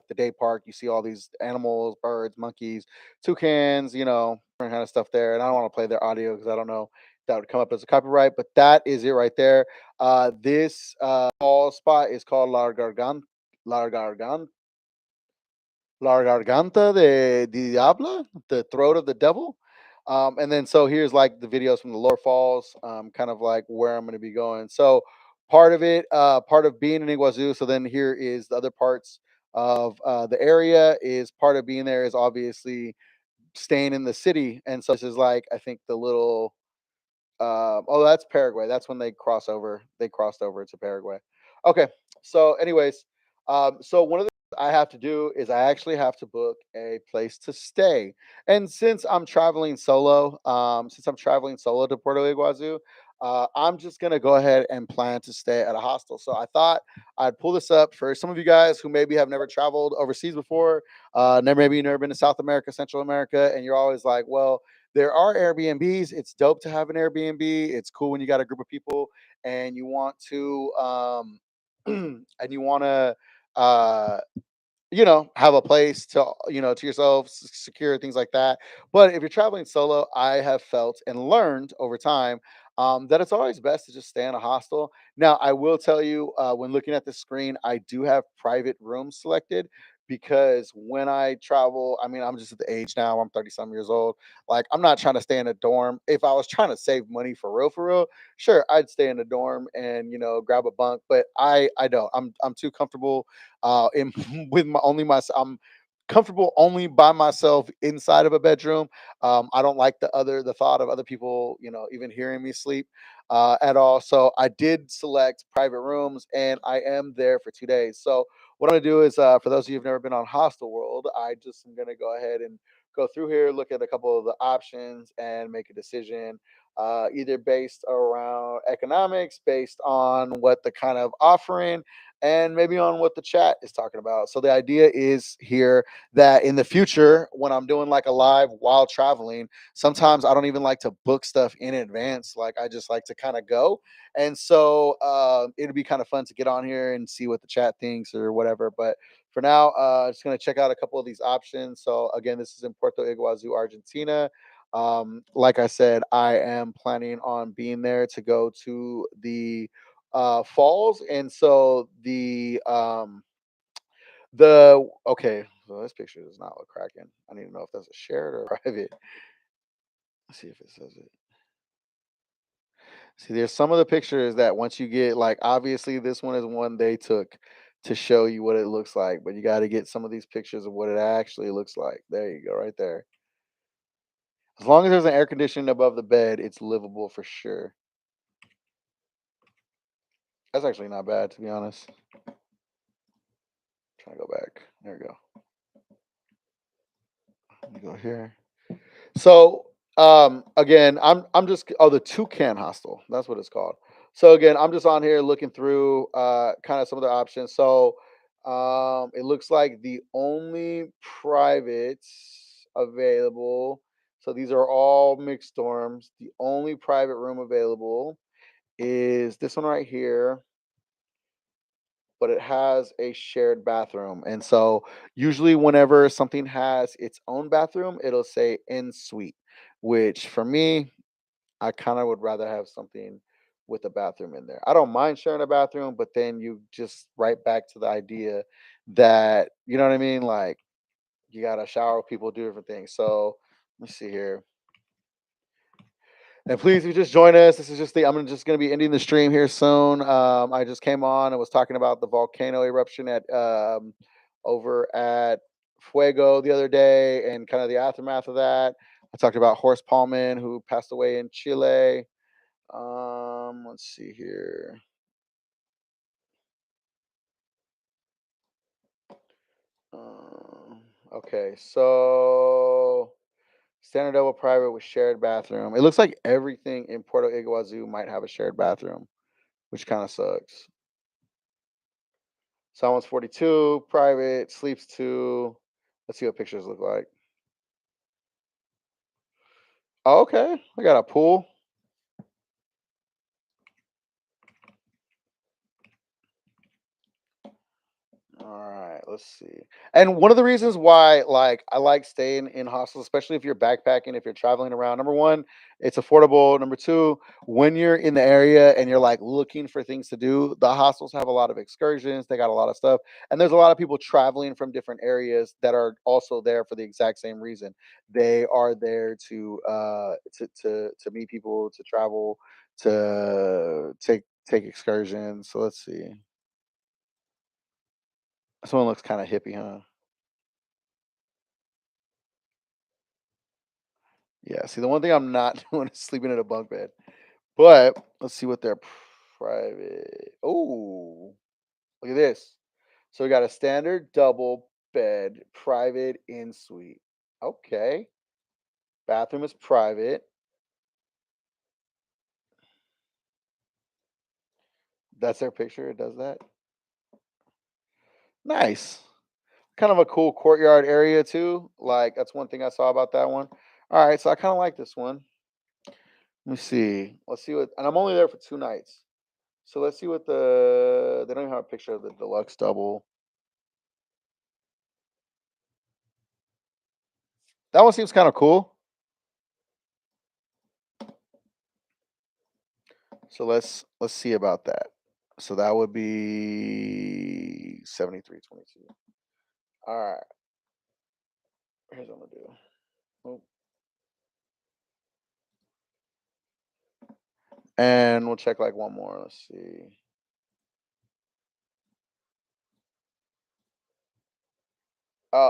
the day park, you see all these animals, birds, monkeys, toucans, different kind of stuff there. And I don't want to play their audio because I don't know if that would come up as a copyright, but that is it right there. This fall spot is called La Garganta, La Garganta de Diablo, the throat of the devil. And then so here's like the videos from the lower falls, kind of like where I'm going to be going. So part of it, part of being in Iguazu. So then here is the other parts of the area. Is part of being there is obviously staying in the city. And so this is like, I think the little oh, that's Paraguay. That's when they cross over. They crossed over to Paraguay. Okay. So, anyways, so one of the things I have to do is I actually have to book a place to stay. And since I'm traveling solo, to Puerto Iguazu, I'm just gonna go ahead and plan to stay at a hostel. So I thought I'd pull this up for some of you guys who maybe have never traveled overseas before, maybe you've never been to South America, Central America, and you're always like, well, there are Airbnbs. It's dope to have an Airbnb. It's cool when you got a group of people and you want to and you want to have a place to, to yourself, secure things like that. But if you're traveling solo, I have felt and learned over time that it's always best to just stay in a hostel. Now, I will tell you, when looking at the screen, I do have private rooms selected because when I travel, I mean, I'm just at the age now, I'm 30 some years old. Like, I'm not trying to stay in a dorm. If I was trying to save money for real, sure, I'd stay in a dorm and, grab a bunk. But I don't. I'm too comfortable in with my only my I'm comfortable only by myself inside of a bedroom. I don't like the thought of other people, even hearing me sleep at all. So I did select private rooms, and I am there for 2 days. So what I'm gonna do is, for those of you who've never been on Hostel World, I just am gonna go ahead and go through here, look at a couple of the options, and make a decision. Either based around economics, based on what the kind of offering, and maybe on what the chat is talking about. So the idea is here that in the future, when I'm doing like a live while traveling, sometimes I don't even like to book stuff in advance. Like, I just like to kind of go. And so it'd be kind of fun to get on here and see what the chat thinks or whatever. But for now, just going to check out a couple of these options. So again, this is in Puerto Iguazu, Argentina. Like I said, I am planning on being there to go to the falls. And so the okay, so this picture does not look cracking. I need to know if that's a shared or private. Let's see if it says it. See, there's some of the pictures that once you get, like, obviously this one is one they took to show you what it looks like, but you got to get some of these pictures of what it actually looks like. There you go, right there. As long as there's an air conditioning above the bed, it's livable for sure. That's actually not bad, to be honest. Trying to go back. There we go. Let me go here. So again, I'm just the Toucan Hostel. That's what it's called. So again, I'm just on here looking through kind of some of the options. So it looks like the only privates available. So these are all mixed dorms. The only private room available is this one right here, but it has a shared bathroom. And so usually whenever something has its own bathroom, it'll say en suite, which for me, I kind of would rather have something with a bathroom in there. I don't mind sharing a bathroom, but then you just right back to the idea that, you know what I mean? Like, you got to shower with people, do different things. So let's see here. And please, if you just join us, this is just I'm just going to be ending the stream here soon. I just came on and was talking about the volcano eruption at over at Fuego the other day and kind of the aftermath of that. I talked about Horst Paulman, who passed away in Chile. Let's see here. Okay, so standard double private with shared bathroom. It looks like everything in Puerto Iguazu might have a shared bathroom, which kind of sucks. Someone's 42, private, sleeps 2. Let's see what pictures look like. Oh, okay, I got a pool. All right, let's see. And one of the reasons why, like, I like staying in hostels, especially if you're backpacking, if you're traveling around. Number one, it's affordable. Number two, when you're in the area and you're like looking for things to do, the hostels have a lot of excursions. They got a lot of stuff, and there's a lot of people traveling from different areas that are also there for the exact same reason. They are there to meet people, to travel, to take excursions. So let's see. This one looks kind of hippie, huh? Yeah. See, the one thing I'm not doing is sleeping in a bunk bed. But let's see what their private. Oh, look at this. So we got a standard double bed, private in suite. Okay. Bathroom is private. That's their picture. It does that. Nice. Kind of a cool courtyard area too. Like that's one thing I saw about that one. All right, so I kind of like this one. Let me see. Let's see what. And I'm only there for 2 nights. So let's see what they don't even have a picture of the deluxe double. That one seems kind of cool. So let's see about that. So that would be 73.22. All right. Here's what I'm gonna do. Oh, and we'll check like one more. Let's see.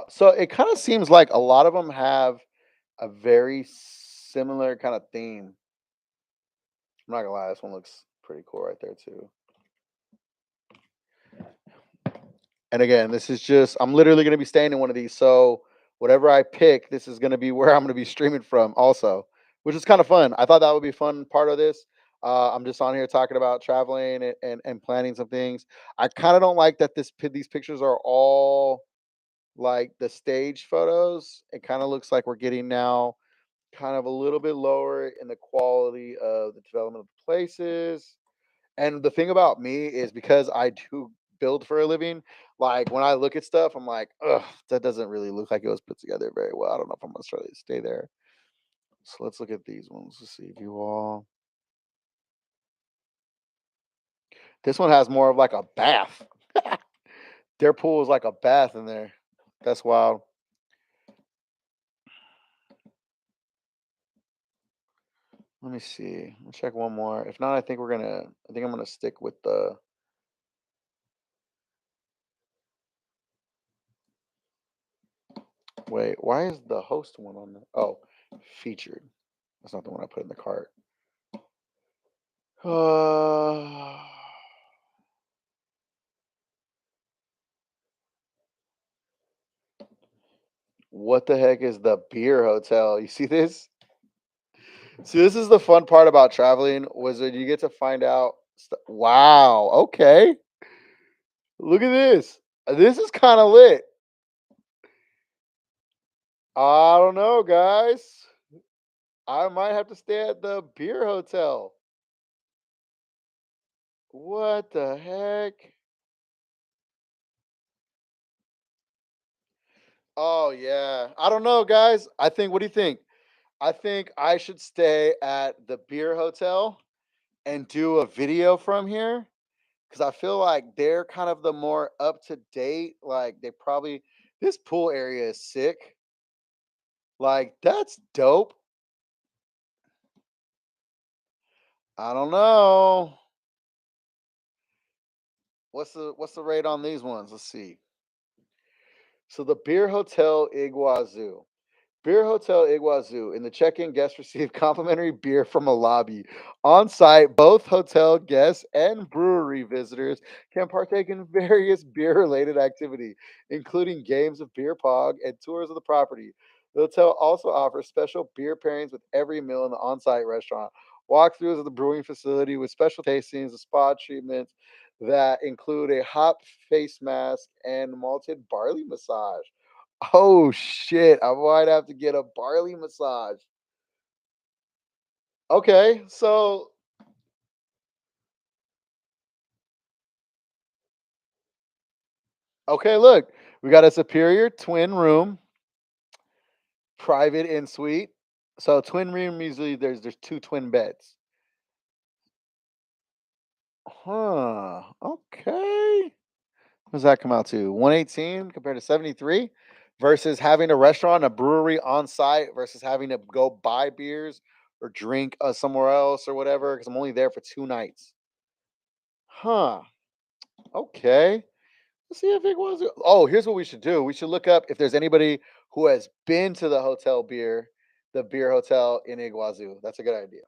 So it kind of seems like a lot of them have a very similar kind of theme. I'm not gonna lie, this one looks pretty cool right there too. And again, this is just I'm literally gonna be staying in one of these. So whatever I pick, this is gonna be where I'm gonna be streaming from also, which is kind of fun. I thought that would be a fun part of this. I'm just on here talking about traveling and planning some things. I kind of don't like that these pictures are all like the stage photos. It kind of looks like we're getting now kind of a little bit lower in the quality of the development of the places. And the thing about me is because I do build for a living, like when I look at stuff, I'm like, ugh, that doesn't really look like it was put together very well. I don't know if I'm gonna try to stay there. So let's look at these ones to see if you all. This one has more of like a bath. Their pool is like a bath in there. That's wild. Let me see. I'll check one more. If not, I think I'm gonna stick with the wait, why is the host one on there? Oh, featured. That's not the one I put in the cart. Uh, what the heck is the beer hotel? You see this? See, this is the fun part about traveling was that you get to find out. Wow. Okay. Look at this. This is kind of lit. I don't know, guys. I might have to stay at the beer hotel. What the heck? Oh yeah. I don't know, guys. I think. What do you think? I think I should stay at the beer hotel and do a video from here because I feel like they're kind of the more up to date. Like they probably this pool area is sick. Like that's dope. I don't know. What's the rate on these ones? Let's see. So the Beer Hotel Iguazu. Beer Hotel Iguazu. In the check-in, guests receive complimentary beer from a lobby. On site, both hotel guests and brewery visitors can partake in various beer-related activities, including games of beer pong and tours of the property. The hotel also offers special beer pairings with every meal in the on-site restaurant. Walkthroughs of the brewing facility with special tastings and spa treatments that include a hop face mask and malted barley massage. Oh shit, I might have to get a barley massage. Okay, so okay, look, we got a superior twin room, private en suite. So twin room usually there's two twin beds. Huh. Okay. What does that come out to? 118 compared to 73 versus having a restaurant, a brewery on site versus having to go buy beers or drink somewhere else or whatever because I'm only there for 2 nights. Huh. Okay. Let's see if it was. Oh, here's what we should do. We should look up if there's anybody who has been to the beer hotel in Iguazu. That's a good idea.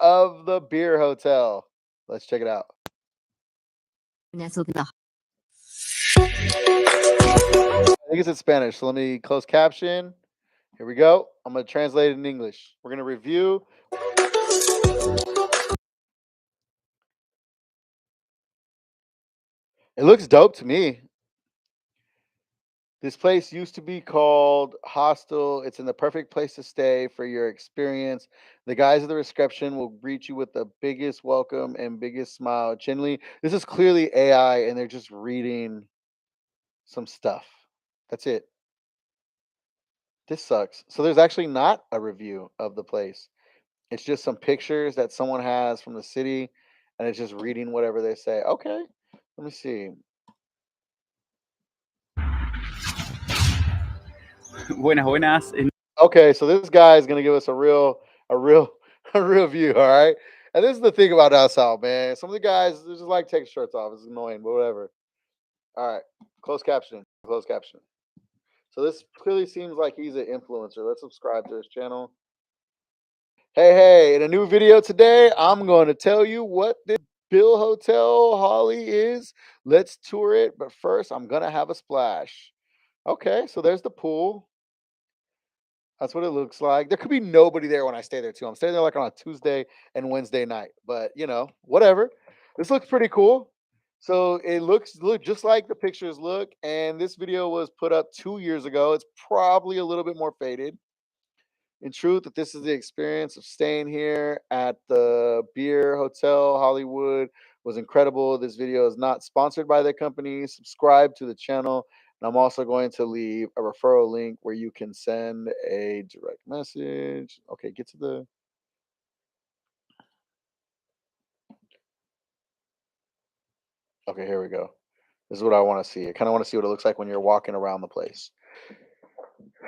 Of the beer hotel. Let's check it out. Nestled in the I think it's in Spanish. So let me close caption. Here we go. I'm going to translate it in English. We're going to review. It looks dope to me. This place used to be called Hostel. It's in the perfect place to stay for your experience. The guys at the reception will greet you with the biggest welcome and biggest smile. Genuinely, this is clearly AI and they're just reading some stuff. That's it. This sucks. So there's actually not a review of the place. It's just some pictures that someone has from the city and it's just reading whatever they say. Okay. Let me see. Buenas, buenas. Okay, so this guy is gonna give us a real, a real view. All right, and this is the thing about down south, man. Some of the guys they just like take shirts off. It's annoying, but whatever. All right, closed caption, closed caption. So this clearly seems like he's an influencer. Let's subscribe to his channel. Hey, in a new video today, I'm going to tell you what this Bill Hotel Holly is. Let's tour it, but first I'm gonna have a splash. Okay, so there's the pool. That's what it looks like. There could be nobody there when I stay there too. I'm staying there like on a Tuesday and Wednesday night, but whatever. This looks pretty cool. So it look just like the pictures look, and this video was put up 2 years ago. It's probably a little bit more faded. In truth, that this is the experience of staying here at the Beer Hotel Hollywood was incredible. This video is not sponsored by the company. Subscribe to the channel. And I'm also going to leave a referral link where you can send a direct message. Okay, get to the. Okay, here we go. This is what I want to see. I kind of want to see what it looks like when you're walking around the place.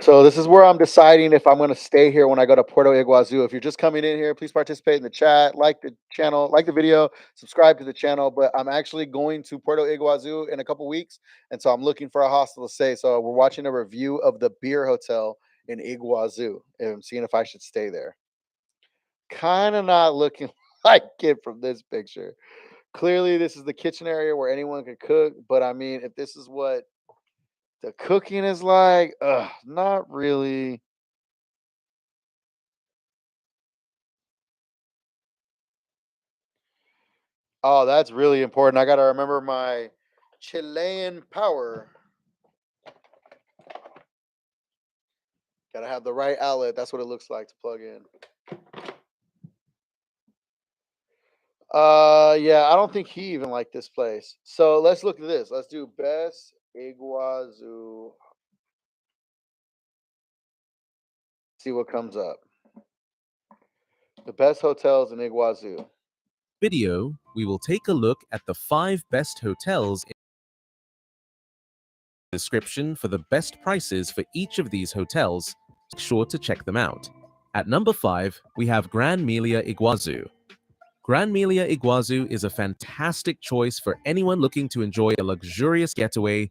So this is where I'm deciding if I'm going to stay here when I go to Puerto Iguazu. If you're just coming in here, please participate in the chat, like the channel, like the video, subscribe to the channel. But I'm actually going to Puerto Iguazu in a couple weeks, and so I'm looking for a hostel to stay. So we're watching a review of the Beer Hotel in Iguazu, and I'm seeing if I should stay there. Kind of not looking like it from this picture. Clearly, this is the kitchen area where anyone could cook. But I mean, if this is what the cooking is like, not really. Oh, that's really important. I got to remember my Chilean power. Got to have the right outlet. That's what it looks like to plug in. Yeah, I don't think he even liked this place. So let's look at this. Let's do best Iguazu. See what comes up. The best hotels in Iguazu. Video, we will take a look at the 5 best hotels in the description for the best prices for each of these hotels. Make sure to check them out. At number 5, we have Gran Melia Iguazu. Gran Melia Iguazu is a fantastic choice for anyone looking to enjoy a luxurious getaway.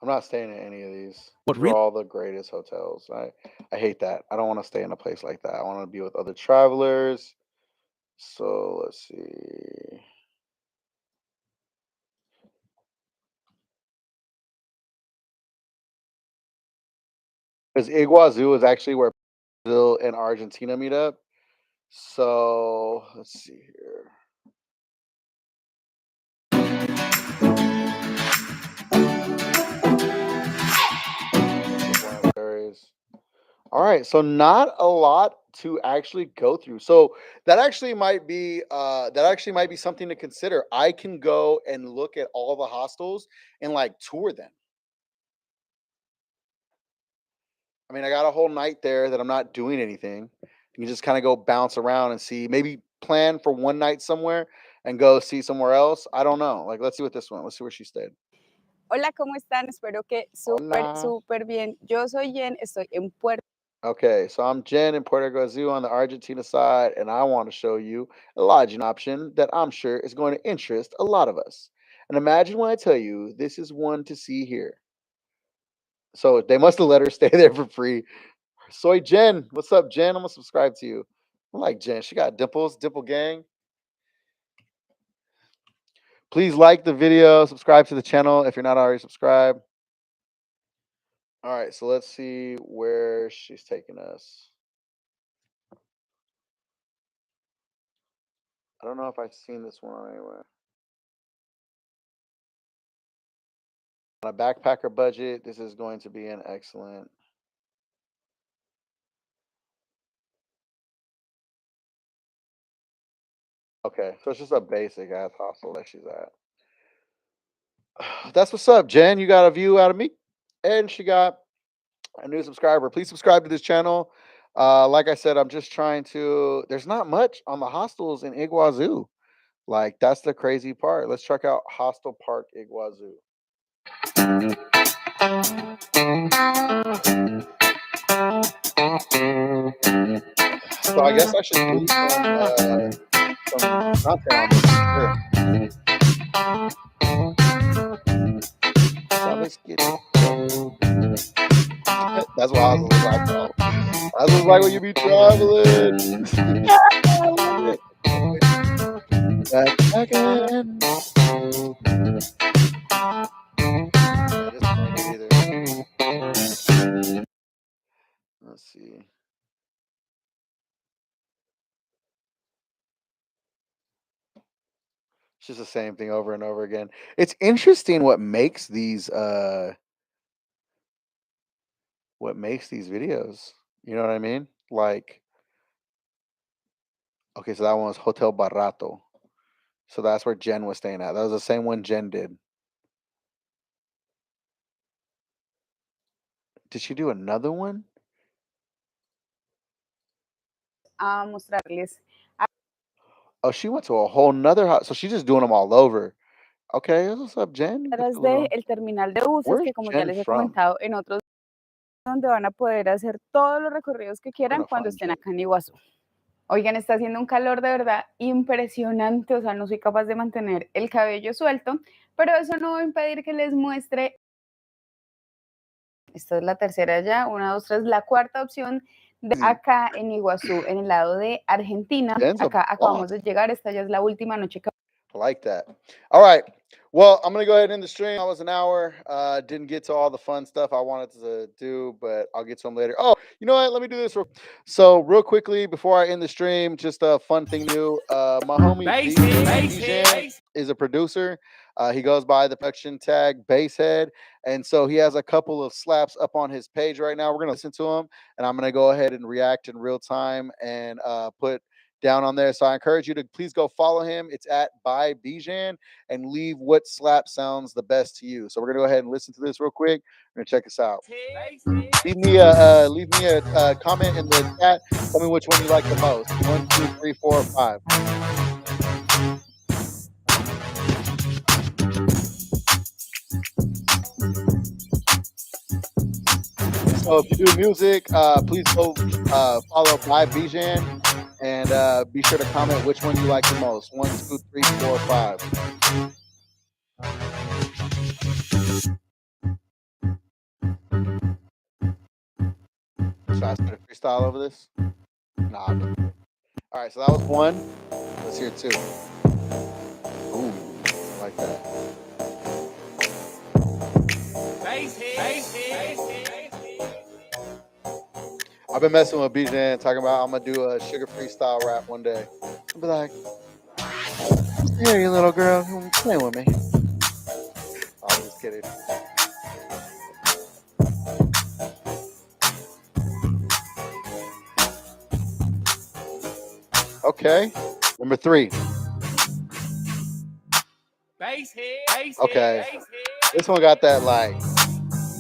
I'm not staying in any of these. What These are all the greatest hotels. I hate that. I don't want to stay in a place like that. I want to be with other travelers. So let's see. Because Iguazu is actually where Brazil and Argentina meet up. So let's see here. All right, so not a lot to actually go through. So that actually might be something to consider. I can go and look at all the hostels and like tour them. I mean, I got a whole night there that I'm not doing anything. You can just kind of go bounce around and see, maybe plan for one night somewhere and go see somewhere else. I don't know. Like, let's see what this one. Let's see where she stayed. Hola, ¿cómo están? Espero que súper bien. Yo soy Jen, estoy en Puerto. Okay, so I'm Jen in Puerto Iguazu on the Argentina side, and I want to show you a lodging option that I'm sure is going to interest a lot of us. And imagine when I tell you this is one to see here. So they must have let her stay there for free. Soy Jen. What's up, Jen? I'm gonna subscribe to you. I like Jen. She got dimples, dimple gang. Please like the video, subscribe to the channel if you're not already subscribed. All right, so let's see where she's taking us. I don't know if I've seen this one anywhere. On a backpacker budget, this is going to be an excellent. Okay, so it's just a basic ass hostel that she's at. That's what's up, Jen. You got a view out of me, and she got a new subscriber. Please subscribe to this channel. Like I said, I'm just trying to. There's not much on the hostels in Iguazu. Like, that's the crazy part. Let's check out Hostel Park Iguazu. So I guess I should do some content on this. Sure. That's what I was like, bro. That's just like when you be traveling. Back again. Let's see. It's just the same thing over and over again. It's interesting what makes these videos. You know what I mean? Like, okay, so that one was Hotel Barato. So that's where Jen was staying at. That was the same one Jen did. Did she do another one? Mostrarles. Oh, she went to a whole nother house. So she's just doing them all over. Okay, what's up, Jen? De el terminal de buses, que como ya les he comentado en otros, donde van a poder hacer todos los recorridos que quieran cuando estén acá en Iguazú. Oigan, está haciendo un calor de verdad impresionante, o sea, no soy capaz de mantener el cabello suelto, pero eso no va a impedir que les muestre. Esta es la tercera ya, 1, 2, 3, la cuarta opción de acá en Iguazú, en el lado de Argentina. Acá acabamos de llegar, esta ya es la última noche que... I like that. All right. Well, I'm going to go ahead and end the stream. That was an hour. Didn't get to all the fun stuff I wanted to do, but I'll get to them later. Oh, you know what? Let me do this. So real quickly, before I end the stream, just a fun thing new. My homie DJ is a producer. He goes by the production tag Basshead. And so he has a couple of slaps up on his page right now. We're going to listen to him, and I'm going to go ahead and react in real time and put down on there. So I encourage you to please go follow him. It's at by Bijan, and leave what slap sounds the best to you. So we're gonna go ahead and listen to this real quick. We're gonna check this out. Leave me a comment in the chat. Tell me which one you like the most. 1, 2, 3, 4, 5. So if you do music, please go follow by Bijan, and be sure to comment which one you like the most. 1, 2, 3, 4, 5. Should I spit a freestyle over this? Nah. All right, so that was 1. Let's hear 2. Ooh, I like that. I've been messing with Bijan, talking about I'm gonna do a sugar freestyle rap one day. I'll be like, "Here, you little girl, come play with me." I'm just kidding. Okay, number 3. Okay, this one got that like,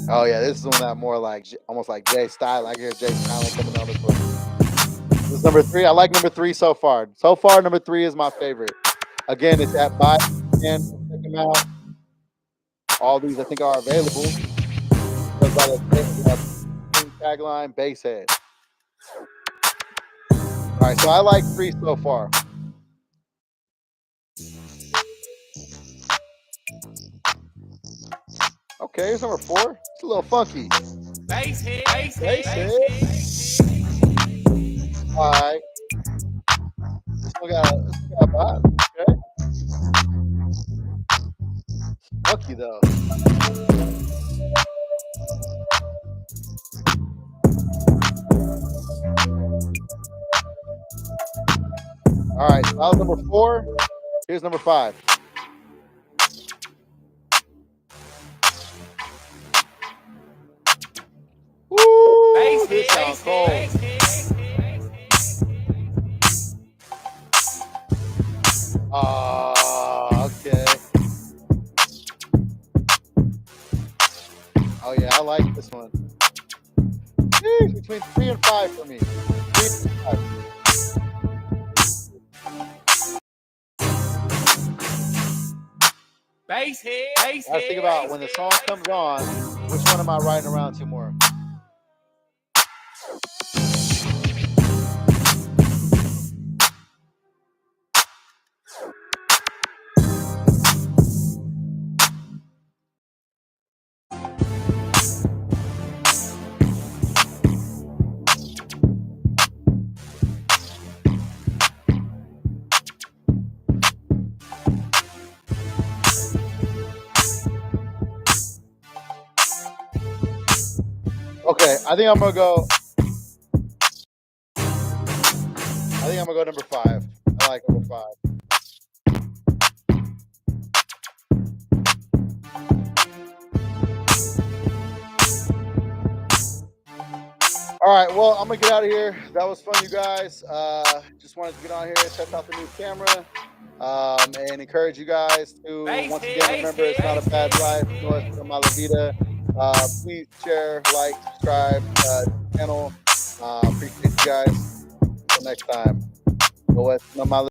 oh yeah, this is one that more like almost like Jay Style. I can hear Jay Style coming on this one. This is number 3. I like number 3 so far. So far, number 3 is my favorite. Again, it's at Buy and check them out. All these I think are available. Goes by the tagline, Basshead. All right, so I like 3 so far. Okay, here's number 4. It's a little funky. Basshead. All right. This one got a vibe. Okay. Funky though. All right, so that was number 4. Here's number 5. Woo! This sounds cold. Okay. Oh yeah, I like this one. Jeez, between 3 and 5 for me. 3 and 5. I gotta think about when the song comes on, which one am I riding around to more? Okay, I think I'm gonna go number 5. I like number 5. All right, well, I'm gonna get out of here. That was fun, you guys. Just wanted to get on here and test out the new camera, and encourage you guys to once again remember it's not a bad life. No, it's una mala vida. Please share, like, subscribe to the channel. Appreciate you guys. Until next time. No, it's una mala